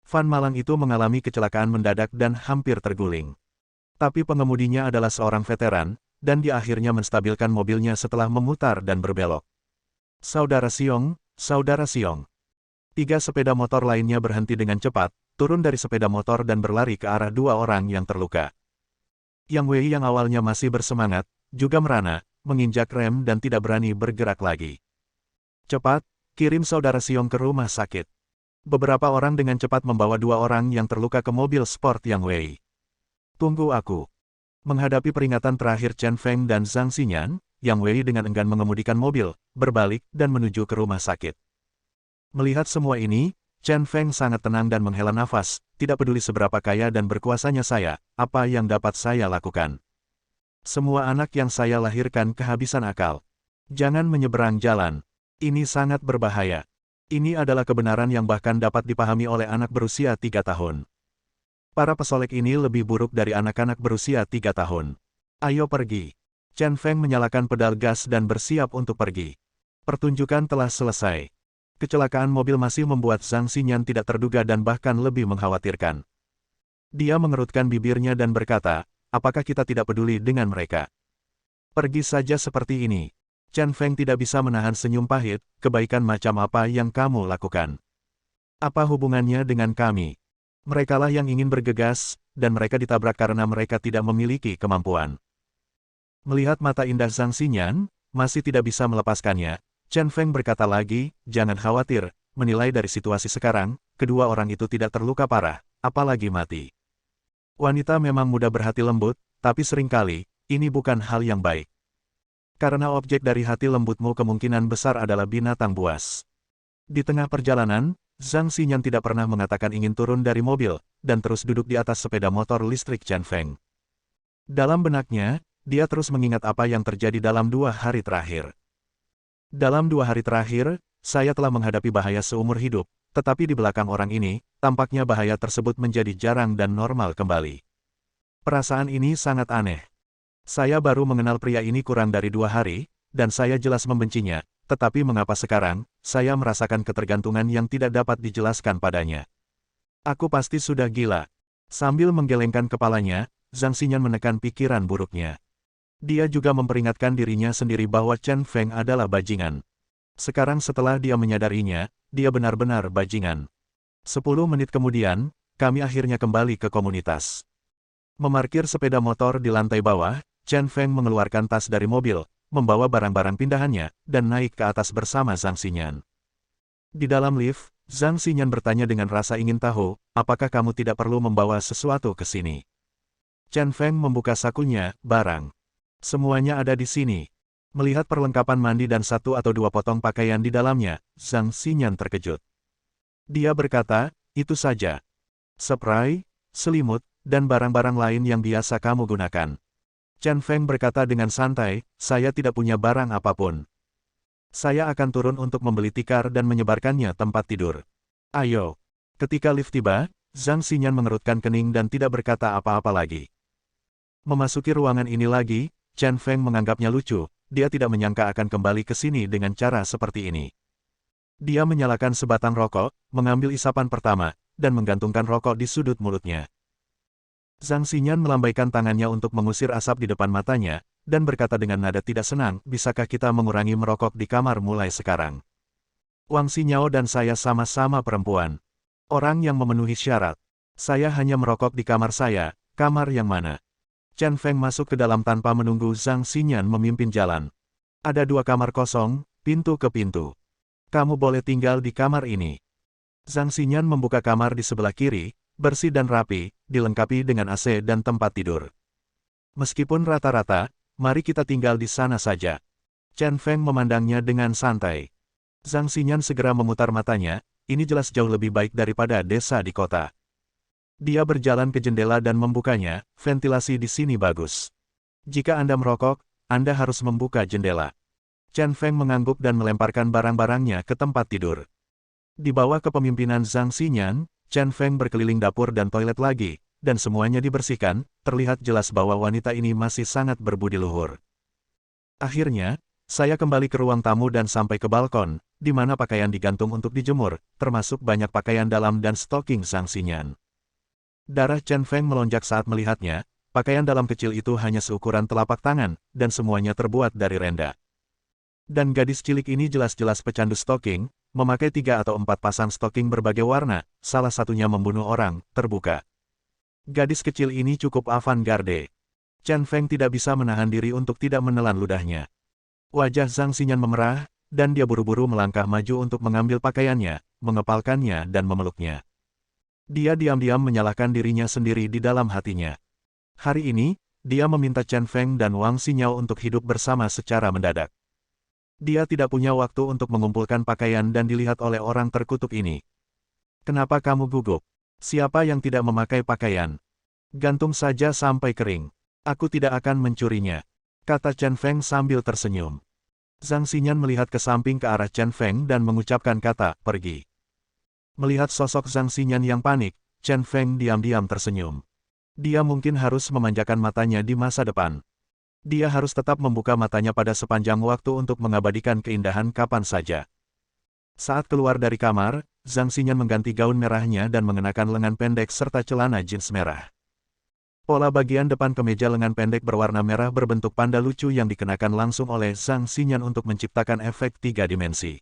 Van malang itu mengalami kecelakaan mendadak dan hampir terguling. Tapi pengemudinya adalah seorang veteran, dan dia akhirnya menstabilkan mobilnya setelah memutar dan berbelok. Saudara Xiong, Saudara Xiong. 3 sepeda motor lainnya berhenti dengan cepat, turun dari sepeda motor dan berlari ke arah 2 orang yang terluka. Yang Wei yang awalnya masih bersemangat, juga merana, menginjak rem dan tidak berani bergerak lagi. Cepat, kirim Saudara Xiong ke rumah sakit. Beberapa orang dengan cepat membawa 2 orang yang terluka ke mobil sport Yang Wei. Tunggu aku. Menghadapi peringatan terakhir Chen Feng dan Zhang Xinyan, Yang Wei dengan enggan mengemudikan mobil, berbalik dan menuju ke rumah sakit. Melihat semua ini, Chen Feng sangat tenang dan menghela nafas, tidak peduli seberapa kaya dan berkuasanya saya, apa yang dapat saya lakukan. Semua anak yang saya lahirkan kehabisan akal. Jangan menyeberang jalan. Ini sangat berbahaya. Ini adalah kebenaran yang bahkan dapat dipahami oleh anak berusia 3 tahun. Para pesolek ini lebih buruk dari anak-anak berusia 3 tahun. Ayo pergi. Chen Feng menyalakan pedal gas dan bersiap untuk pergi. Pertunjukan telah selesai. Kecelakaan mobil masih membuat Zhang Xinyan tidak terduga dan bahkan lebih mengkhawatirkan. Dia mengerutkan bibirnya dan berkata, apakah kita tidak peduli dengan mereka? Pergi saja seperti ini. Chen Feng tidak bisa menahan senyum pahit, kebaikan macam apa yang kamu lakukan? Apa hubungannya dengan kami? Merekalah yang ingin bergegas, dan mereka ditabrak karena mereka tidak memiliki kemampuan. Melihat mata indah Zhang Xinyan, masih tidak bisa melepaskannya, Chen Feng berkata lagi, jangan khawatir, menilai dari situasi sekarang, kedua orang itu tidak terluka parah, apalagi mati. Wanita memang mudah berhati lembut, tapi seringkali, ini bukan hal yang baik. Karena objek dari hati lembutmu kemungkinan besar adalah binatang buas. Di tengah perjalanan, Zhang Xinyan tidak pernah mengatakan ingin turun dari mobil, dan terus duduk di atas sepeda motor listrik Chen Feng. Dalam benaknya, dia terus mengingat apa yang terjadi dalam 2 hari terakhir. Dalam 2 hari terakhir, saya telah menghadapi bahaya seumur hidup, tetapi di belakang orang ini, tampaknya bahaya tersebut menjadi jarang dan normal kembali. Perasaan ini sangat aneh. Saya baru mengenal pria ini kurang dari 2 hari, dan saya jelas membencinya, tetapi mengapa sekarang, saya merasakan ketergantungan yang tidak dapat dijelaskan padanya. Aku pasti sudah gila. Sambil menggelengkan kepalanya, Zhang Xinyan menekan pikiran buruknya. Dia juga memperingatkan dirinya sendiri bahwa Chen Feng adalah bajingan. Sekarang setelah dia menyadarinya, dia benar-benar bajingan. 10 menit kemudian, kami akhirnya kembali ke komunitas. Memarkir sepeda motor di lantai bawah, Chen Feng mengeluarkan tas dari mobil, membawa barang-barang pindahannya, dan naik ke atas bersama Zhang Xinyan. Di dalam lift, Zhang Xinyan bertanya dengan rasa ingin tahu, apakah kamu tidak perlu membawa sesuatu ke sini? Chen Feng membuka sakunya, barang. Semuanya ada di sini. Melihat perlengkapan mandi dan 1 atau 2 potong pakaian di dalamnya, Zhang Xinyan terkejut. Dia berkata, itu saja. Spray, selimut, dan barang-barang lain yang biasa kamu gunakan. Chen Feng berkata dengan santai, saya tidak punya barang apapun. Saya akan turun untuk membeli tikar dan menyebarkannya tempat tidur. Ayo. Ketika lift tiba, Zhang Xinyan mengerutkan kening dan tidak berkata apa-apa lagi. Memasuki ruangan ini lagi, Chen Feng menganggapnya lucu, dia tidak menyangka akan kembali ke sini dengan cara seperti ini. Dia menyalakan sebatang rokok, mengambil isapan pertama, dan menggantungkan rokok di sudut mulutnya. Zhang Xinyan melambaikan tangannya untuk mengusir asap di depan matanya, dan berkata dengan nada tidak senang, bisakah kita mengurangi merokok di kamar mulai sekarang? Wang Xinyao dan saya sama-sama perempuan. Orang yang memenuhi syarat. Saya hanya merokok di kamar saya, kamar yang mana? Chen Feng masuk ke dalam tanpa menunggu Zhang Xinyan memimpin jalan. Ada 2 kamar kosong, pintu ke pintu. Kamu boleh tinggal di kamar ini. Zhang Xinyan membuka kamar di sebelah kiri, bersih dan rapi, dilengkapi dengan AC dan tempat tidur. Meskipun rata-rata, mari kita tinggal di sana saja. Chen Feng memandangnya dengan santai. Zhang Xinyan segera memutar matanya, ini jelas jauh lebih baik daripada desa di kota. Dia berjalan ke jendela dan membukanya, ventilasi di sini bagus. Jika Anda merokok, Anda harus membuka jendela. Chen Feng mengangguk dan melemparkan barang-barangnya ke tempat tidur. Di bawah kepemimpinan Zhang Xinyan, Chen Feng berkeliling dapur dan toilet lagi, dan semuanya dibersihkan, terlihat jelas bahwa wanita ini masih sangat berbudi luhur. Akhirnya, saya kembali ke ruang tamu dan sampai ke balkon, di mana pakaian digantung untuk dijemur, termasuk banyak pakaian dalam dan stocking Zhang Xinyan. Darah Chen Feng melonjak saat melihatnya, pakaian dalam kecil itu hanya seukuran telapak tangan, dan semuanya terbuat dari renda. Dan gadis cilik ini jelas-jelas pecandu stocking, memakai 3 atau 4 pasang stocking berbagai warna, salah satunya membunuh orang, terbuka. Gadis kecil ini cukup avant-garde. Chen Feng tidak bisa menahan diri untuk tidak menelan ludahnya. Wajah Zhang Xinyan memerah, dan dia buru-buru melangkah maju untuk mengambil pakaiannya, mengepalkannya dan memeluknya. Dia diam-diam menyalahkan dirinya sendiri di dalam hatinya. Hari ini, dia meminta Chen Feng dan Wang Xinyao untuk hidup bersama secara mendadak. Dia tidak punya waktu untuk mengumpulkan pakaian dan dilihat oleh orang terkutuk ini. Kenapa kamu gugup? Siapa yang tidak memakai pakaian? Gantung saja sampai kering. Aku tidak akan mencurinya, kata Chen Feng sambil tersenyum. Zhang Xinyan melihat ke samping ke arah Chen Feng dan mengucapkan kata, pergi. Melihat sosok Zhang Xinyan yang panik, Chen Feng diam-diam tersenyum. Dia mungkin harus memanjakan matanya di masa depan. Dia harus tetap membuka matanya pada sepanjang waktu untuk mengabadikan keindahan kapan saja. Saat keluar dari kamar, Zhang Xinyan mengganti gaun merahnya dan mengenakan lengan pendek serta celana jeans merah. Pola bagian depan kemeja lengan pendek berwarna merah berbentuk panda lucu yang dikenakan langsung oleh Zhang Xinyan untuk menciptakan efek 3 dimensi.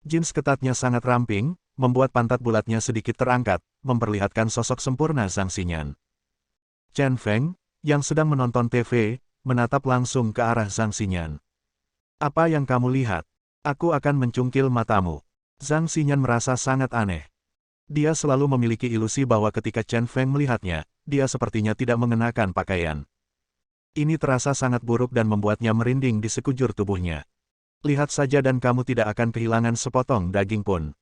Jeans ketatnya sangat ramping, membuat pantat bulatnya sedikit terangkat, memperlihatkan sosok sempurna Zhang Xinyan. Chen Feng, yang sedang menonton TV, menatap langsung ke arah Zhang Xinyan. Apa yang kamu lihat? Aku akan mencungkil matamu. Zhang Xinyan merasa sangat aneh. Dia selalu memiliki ilusi bahwa ketika Chen Feng melihatnya, dia sepertinya tidak mengenakan pakaian. Ini terasa sangat buruk dan membuatnya merinding di sekujur tubuhnya. Lihat saja dan kamu tidak akan kehilangan sepotong daging pun.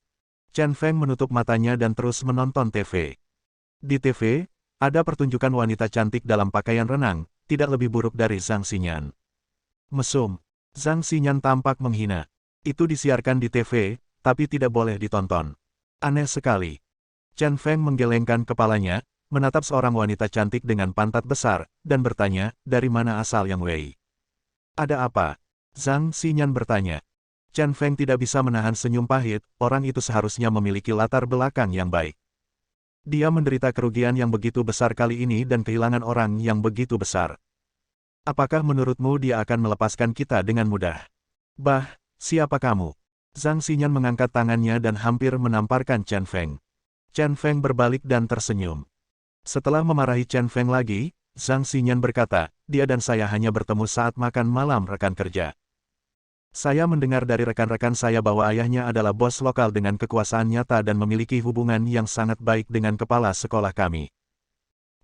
Chen Feng menutup matanya dan terus menonton TV. Di TV, ada pertunjukan wanita cantik dalam pakaian renang, tidak lebih buruk dari Zhang Xinyan. Mesum. Zhang Xinyan tampak menghina. Itu disiarkan di TV, tapi tidak boleh ditonton. Aneh sekali. Chen Feng menggelengkan kepalanya, menatap seorang wanita cantik dengan pantat besar, dan bertanya, dari mana asal Yang Wei? Ada apa? Zhang Xinyan bertanya. Chen Feng tidak bisa menahan senyum pahit, orang itu seharusnya memiliki latar belakang yang baik. Dia menderita kerugian yang begitu besar kali ini dan kehilangan orang yang begitu besar. Apakah menurutmu dia akan melepaskan kita dengan mudah? Bah, siapa kamu? Zhang Xinyan mengangkat tangannya dan hampir menamparkan Chen Feng. Chen Feng berbalik dan tersenyum. Setelah memarahi Chen Feng lagi, Zhang Xinyan berkata, dia dan saya hanya bertemu saat makan malam rekan kerja. Saya mendengar dari rekan-rekan saya bahwa ayahnya adalah bos lokal dengan kekuasaan nyata dan memiliki hubungan yang sangat baik dengan kepala sekolah kami.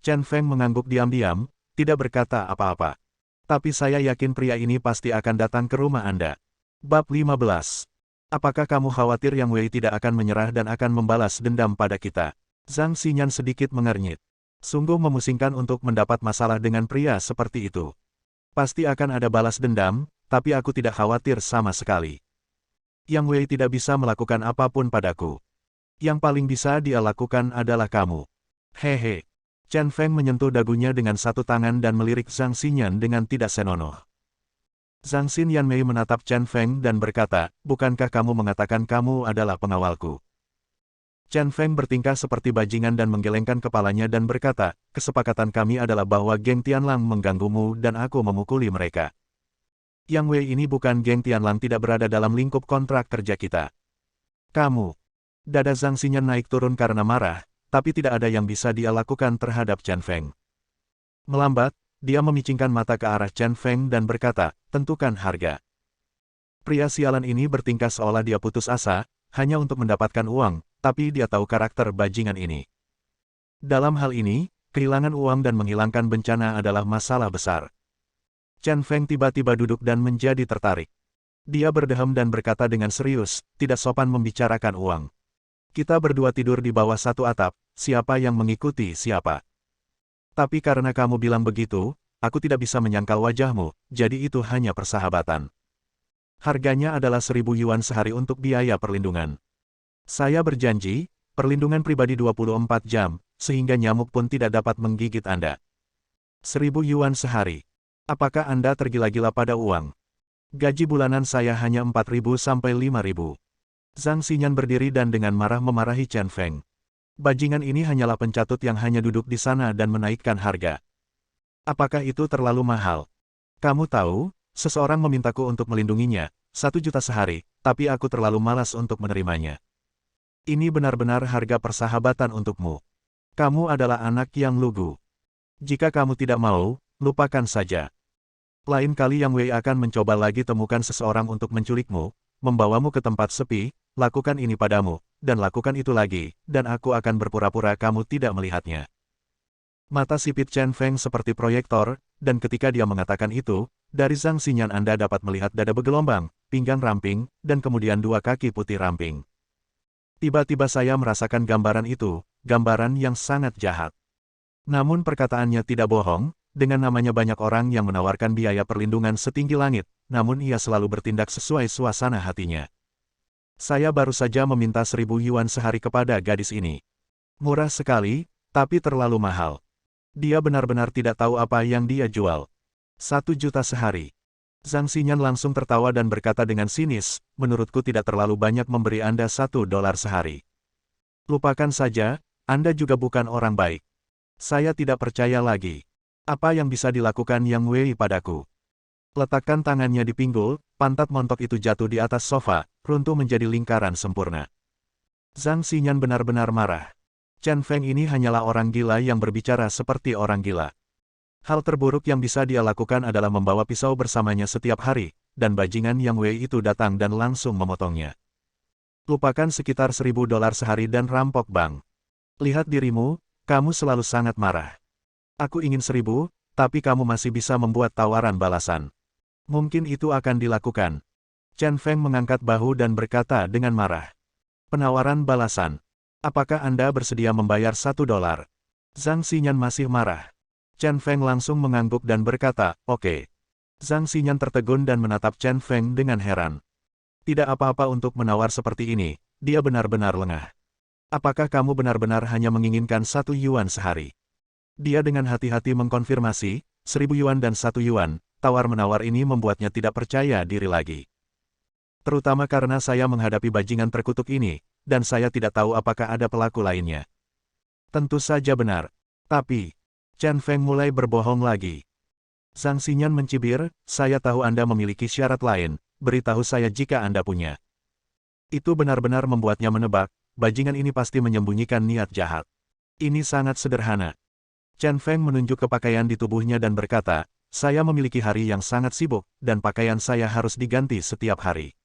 Chen Feng mengangguk diam-diam, tidak berkata apa-apa. Tapi saya yakin pria ini pasti akan datang ke rumah Anda. Bab 15. Apakah kamu khawatir Yang Wei tidak akan menyerah dan akan membalas dendam pada kita? Zhang Xinyan sedikit mengernyit. Sungguh memusingkan untuk mendapat masalah dengan pria seperti itu. Pasti akan ada balas dendam, tapi aku tidak khawatir sama sekali. Yang Wei tidak bisa melakukan apapun padaku. Yang paling bisa dia lakukan adalah kamu. Hehe. Chen Feng menyentuh dagunya dengan satu tangan dan melirik Zhang Xinyan dengan tidak senonoh. Zhang Xinyan menatap Chen Feng dan berkata, bukankah kamu mengatakan kamu adalah pengawalku? Chen Feng bertingkah seperti bajingan dan menggelengkan kepalanya dan berkata, kesepakatan kami adalah bahwa geng Tianlang mengganggumu dan aku memukuli mereka. Yang Wei ini bukan geng Tianlang tidak berada dalam lingkup kontrak kerja kita. Kamu. Dada Zhang Xinyan naik turun karena marah, tapi tidak ada yang bisa dia lakukan terhadap Chen Feng. Melambat, dia memicingkan mata ke arah Chen Feng dan berkata, tentukan harga. Pria sialan ini bertingkah seolah dia putus asa, hanya untuk mendapatkan uang, tapi dia tahu karakter bajingan ini. Dalam hal ini, kehilangan uang dan menghilangkan bencana adalah masalah besar. Chen Feng tiba-tiba duduk dan menjadi tertarik. Dia berdehem dan berkata dengan serius, tidak sopan membicarakan uang. Kita berdua tidur di bawah satu atap, siapa yang mengikuti siapa. Tapi karena kamu bilang begitu, aku tidak bisa menyangkal wajahmu, jadi itu hanya persahabatan. Harganya adalah 1.000 yuan sehari untuk biaya perlindungan. Saya berjanji, perlindungan pribadi 24 jam, sehingga nyamuk pun tidak dapat menggigit Anda. 1.000 yuan sehari. Apakah Anda tergila-gila pada uang? Gaji bulanan saya hanya 4.000 sampai 5.000. Zhang Xinyan berdiri dan dengan marah memarahi Chen Feng. Bajingan ini hanyalah pencatut yang hanya duduk di sana dan menaikkan harga. Apakah itu terlalu mahal? Kamu tahu, seseorang memintaku untuk melindunginya, 1 juta sehari, tapi aku terlalu malas untuk menerimanya. Ini benar-benar harga persahabatan untukmu. Kamu adalah anak yang lugu. Jika kamu tidak mau, lupakan saja. Lain kali Yang Wei akan mencoba lagi temukan seseorang untuk menculikmu, membawamu ke tempat sepi, lakukan ini padamu, dan lakukan itu lagi, dan aku akan berpura-pura kamu tidak melihatnya. Mata sipit Chen Feng seperti proyektor, dan ketika dia mengatakan itu, dari Zhang Xinyan Anda dapat melihat dada bergelombang, pinggang ramping, dan kemudian 2 kaki putih ramping. Tiba-tiba saya merasakan gambaran itu, gambaran yang sangat jahat. Namun perkataannya tidak bohong, dengan namanya banyak orang yang menawarkan biaya perlindungan setinggi langit, namun ia selalu bertindak sesuai suasana hatinya. Saya baru saja meminta 1.000 yuan sehari kepada gadis ini. Murah sekali, tapi terlalu mahal. Dia benar-benar tidak tahu apa yang dia jual. 1 juta sehari. Zhang Xinyan langsung tertawa dan berkata dengan sinis, menurutku tidak terlalu banyak memberi Anda $1 sehari. Lupakan saja, Anda juga bukan orang baik. Saya tidak percaya lagi. Apa yang bisa dilakukan Yang Wei padaku? Letakkan tangannya di pinggul, pantat montok itu jatuh di atas sofa, runtuh menjadi lingkaran sempurna. Zhang Xinyan benar-benar marah. Chen Feng ini hanyalah orang gila yang berbicara seperti orang gila. Hal terburuk yang bisa dia lakukan adalah membawa pisau bersamanya setiap hari, dan bajingan Yang Wei itu datang dan langsung memotongnya. Lupakan sekitar $1.000 sehari dan rampok bank. Lihat dirimu, kamu selalu sangat marah. Aku ingin 1.000, tapi kamu masih bisa membuat tawaran balasan. Mungkin itu akan dilakukan. Chen Feng mengangkat bahu dan berkata dengan marah. Penawaran balasan. Apakah Anda bersedia membayar $1? Zhang Xinyan masih marah. Chen Feng langsung mengangguk dan berkata, oke. Zhang Xinyan tertegun dan menatap Chen Feng dengan heran. Tidak apa-apa untuk menawar seperti ini, dia benar-benar lengah. Apakah kamu benar-benar hanya menginginkan 1 yuan sehari? Dia dengan hati-hati mengkonfirmasi, 1.000 yuan dan 1 yuan, tawar-menawar ini membuatnya tidak percaya diri lagi. Terutama karena saya menghadapi bajingan terkutuk ini, dan saya tidak tahu apakah ada pelaku lainnya. Tentu saja benar. Tapi, Chen Feng mulai berbohong lagi. Zhang Xinyan mencibir, saya tahu Anda memiliki syarat lain, beritahu saya jika Anda punya. Itu benar-benar membuatnya menebak, bajingan ini pasti menyembunyikan niat jahat. Ini sangat sederhana. Chen Feng menunjuk ke pakaian di tubuhnya dan berkata, saya memiliki hari yang sangat sibuk, dan pakaian saya harus diganti setiap hari.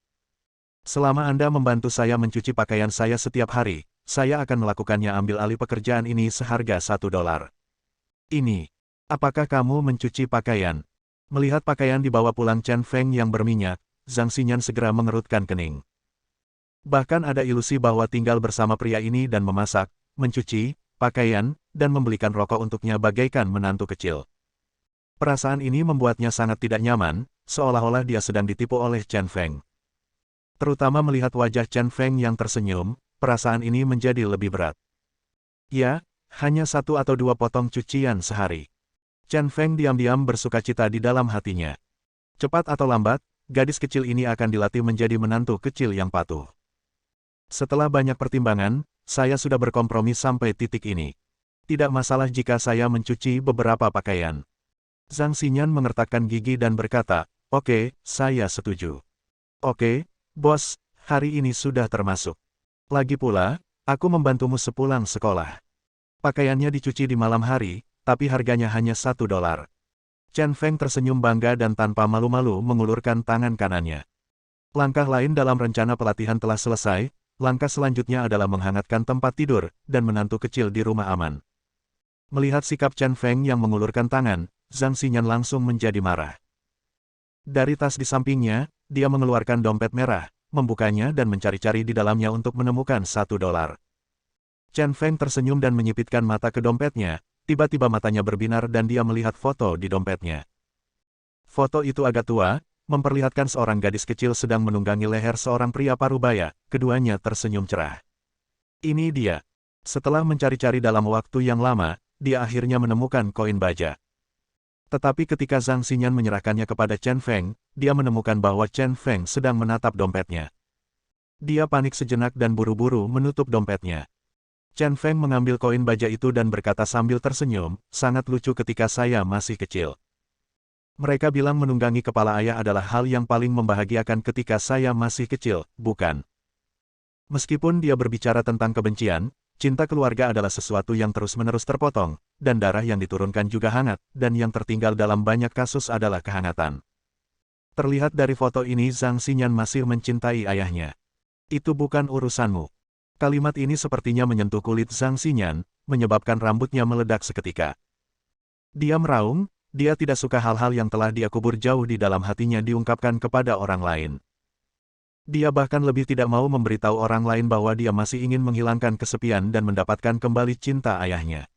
Selama Anda membantu saya mencuci pakaian saya setiap hari, saya akan melakukannya ambil alih pekerjaan ini seharga $1. Ini. Apakah kamu mencuci pakaian? Melihat pakaian dibawa pulang Chen Feng yang berminyak, Zhang Xinyan segera mengerutkan kening. Bahkan ada ilusi bahwa tinggal bersama pria ini dan memasak, mencuci, pakaian, dan membelikan rokok untuknya bagaikan menantu kecil. Perasaan ini membuatnya sangat tidak nyaman, seolah-olah dia sedang ditipu oleh Chen Feng. Terutama melihat wajah Chen Feng yang tersenyum, perasaan ini menjadi lebih berat. Ya, hanya 1 atau 2 potong cucian sehari. Chen Feng diam-diam bersukacita di dalam hatinya. Cepat atau lambat, gadis kecil ini akan dilatih menjadi menantu kecil yang patuh. Setelah banyak pertimbangan, saya sudah berkompromi sampai titik ini. Tidak masalah jika saya mencuci beberapa pakaian. Zhang Xinyan mengertakkan gigi dan berkata, oke, saya setuju. Oke, bos, hari ini sudah termasuk. Lagi pula, aku membantumu sepulang sekolah. Pakaiannya dicuci di malam hari, tapi harganya hanya $1. Chen Feng tersenyum bangga dan tanpa malu-malu mengulurkan tangan kanannya. Langkah lain dalam rencana pelatihan telah selesai, langkah selanjutnya adalah menghangatkan tempat tidur, dan menantu kecil di rumah aman. Melihat sikap Chen Feng yang mengulurkan tangan, Zhang Xinyan langsung menjadi marah. Dari tas di sampingnya, dia mengeluarkan dompet merah, membukanya dan mencari-cari di dalamnya untuk menemukan $1. Chen Feng tersenyum dan menyipitkan mata ke dompetnya, tiba-tiba matanya berbinar dan dia melihat foto di dompetnya. Foto itu agak tua, memperlihatkan seorang gadis kecil sedang menunggangi leher seorang pria parubaya, keduanya tersenyum cerah. Ini dia. Setelah mencari-cari dalam waktu yang lama, dia akhirnya menemukan koin baja. Tetapi ketika Zhang Xinyan menyerahkannya kepada Chen Feng, dia menemukan bahwa Chen Feng sedang menatap dompetnya. Dia panik sejenak dan buru-buru menutup dompetnya. Chen Feng mengambil koin baja itu dan berkata sambil tersenyum, sangat lucu ketika saya masih kecil. Mereka bilang menunggangi kepala ayah adalah hal yang paling membahagiakan ketika saya masih kecil, bukan? Meskipun dia berbicara tentang kebencian, cinta keluarga adalah sesuatu yang terus-menerus terpotong, dan darah yang diturunkan juga hangat, dan yang tertinggal dalam banyak kasus adalah kehangatan. Terlihat dari foto ini Zhang Xinyan masih mencintai ayahnya. Itu bukan urusanmu. Kalimat ini sepertinya menyentuh kulit Zhang Xinyan, menyebabkan rambutnya meledak seketika. Dia meraung, dia tidak suka hal-hal yang telah dia kubur jauh di dalam hatinya diungkapkan kepada orang lain. Dia bahkan lebih tidak mau memberitahu orang lain bahwa dia masih ingin menghilangkan kesepian dan mendapatkan kembali cinta ayahnya.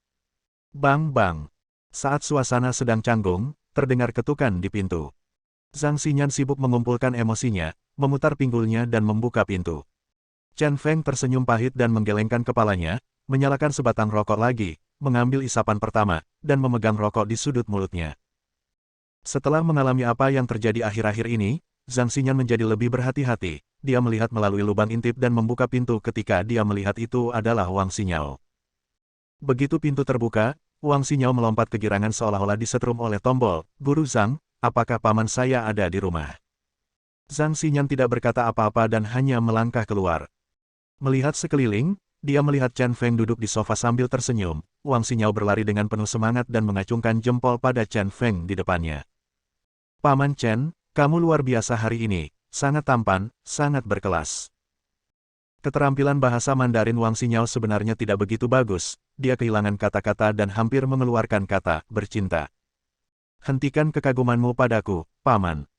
Bang bang. Saat suasana sedang canggung, terdengar ketukan di pintu. Zhang Xinyan sibuk mengumpulkan emosinya, memutar pinggulnya dan membuka pintu. Chen Feng tersenyum pahit dan menggelengkan kepalanya, menyalakan sebatang rokok lagi, mengambil isapan pertama, dan memegang rokok di sudut mulutnya. Setelah mengalami apa yang terjadi akhir-akhir ini, Zhang Xinyan menjadi lebih berhati-hati. Dia melihat melalui lubang intip dan membuka pintu ketika dia melihat itu adalah Wang Xinyao. Begitu pintu terbuka, Wang Xinyao melompat kegirangan seolah-olah disetrum oleh tombol. "Guru Zhang, apakah paman saya ada di rumah?" Zhang Xinyan tidak berkata apa-apa dan hanya melangkah keluar. Melihat sekeliling, dia melihat Chen Feng duduk di sofa sambil tersenyum. Wang Xinyao berlari dengan penuh semangat dan mengacungkan jempol pada Chen Feng di depannya. "Paman Chen, kamu luar biasa hari ini, sangat tampan, sangat berkelas." Keterampilan bahasa Mandarin Wang Xinyao sebenarnya tidak begitu bagus, dia kehilangan kata-kata dan hampir mengeluarkan kata, "bercinta." "Hentikan kekagumanmu padaku, paman.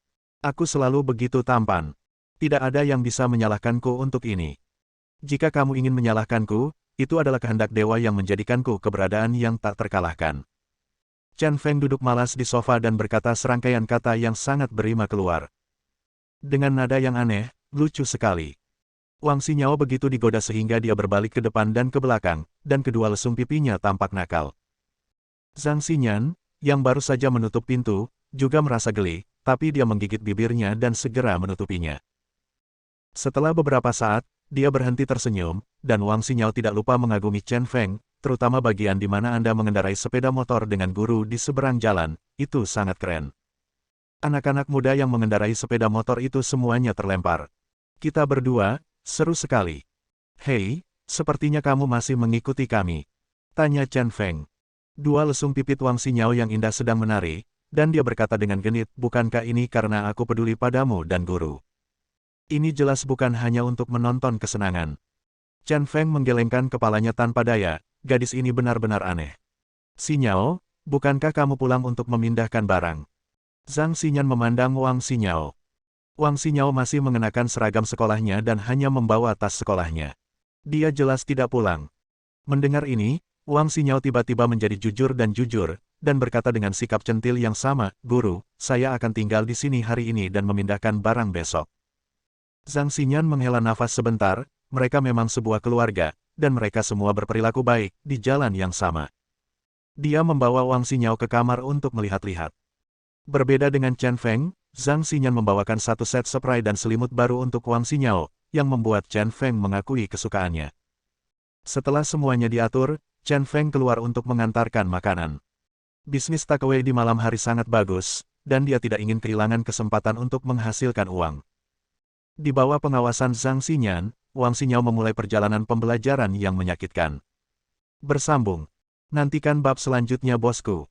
Aku selalu begitu tampan. Tidak ada yang bisa menyalahkanku untuk ini. Jika kamu ingin menyalahkanku, itu adalah kehendak dewa yang menjadikanku keberadaan yang tak terkalahkan." Chen Feng duduk malas di sofa dan berkata serangkaian kata yang sangat berima keluar. Dengan nada yang aneh, lucu sekali. Wang Xinyao begitu digoda sehingga dia berbalik ke depan dan ke belakang, dan kedua lesung pipinya tampak nakal. Zhang Xinyan, yang baru saja menutup pintu, juga merasa geli, tapi dia menggigit bibirnya dan segera menutupinya. Setelah beberapa saat, dia berhenti tersenyum, dan Wang Xinyao tidak lupa mengagumi Chen Feng, terutama bagian di mana Anda mengendarai sepeda motor dengan guru di seberang jalan, itu sangat keren. Anak-anak muda yang mengendarai sepeda motor itu semuanya terlempar. "Kita berdua, seru sekali." "Hei, sepertinya kamu masih mengikuti kami," tanya Chen Feng. Dua lesung pipit Wang Xinyao yang indah sedang menari, dan dia berkata dengan genit, "Bukankah ini karena aku peduli padamu dan guru? Ini jelas bukan hanya untuk menonton kesenangan." Chen Feng menggelengkan kepalanya tanpa daya, gadis ini benar-benar aneh. "Xinyao, bukankah kamu pulang untuk memindahkan barang?" Zhang Xinyan memandang Wang Xinyao. Wang Xinyao masih mengenakan seragam sekolahnya dan hanya membawa tas sekolahnya. Dia jelas tidak pulang. Mendengar ini, Wang Xinyao tiba-tiba menjadi jujur, dan berkata dengan sikap centil yang sama, "Guru, saya akan tinggal di sini hari ini dan memindahkan barang besok." Zhang Xinyan menghela nafas sebentar, mereka memang sebuah keluarga, dan mereka semua berperilaku baik, di jalan yang sama. Dia membawa Wang Xinyao ke kamar untuk melihat-lihat. Berbeda dengan Chen Feng, Zhang Xinyan membawakan satu set spray dan selimut baru untuk Wang Xinyao, yang membuat Chen Feng mengakui kesukaannya. Setelah semuanya diatur, Chen Feng keluar untuk mengantarkan makanan. Bisnis takeaway di malam hari sangat bagus, dan dia tidak ingin kehilangan kesempatan untuk menghasilkan uang. Di bawah pengawasan Zhang Xinyan, Wang Xinyao memulai perjalanan pembelajaran yang menyakitkan. Bersambung. Nantikan bab selanjutnya bosku.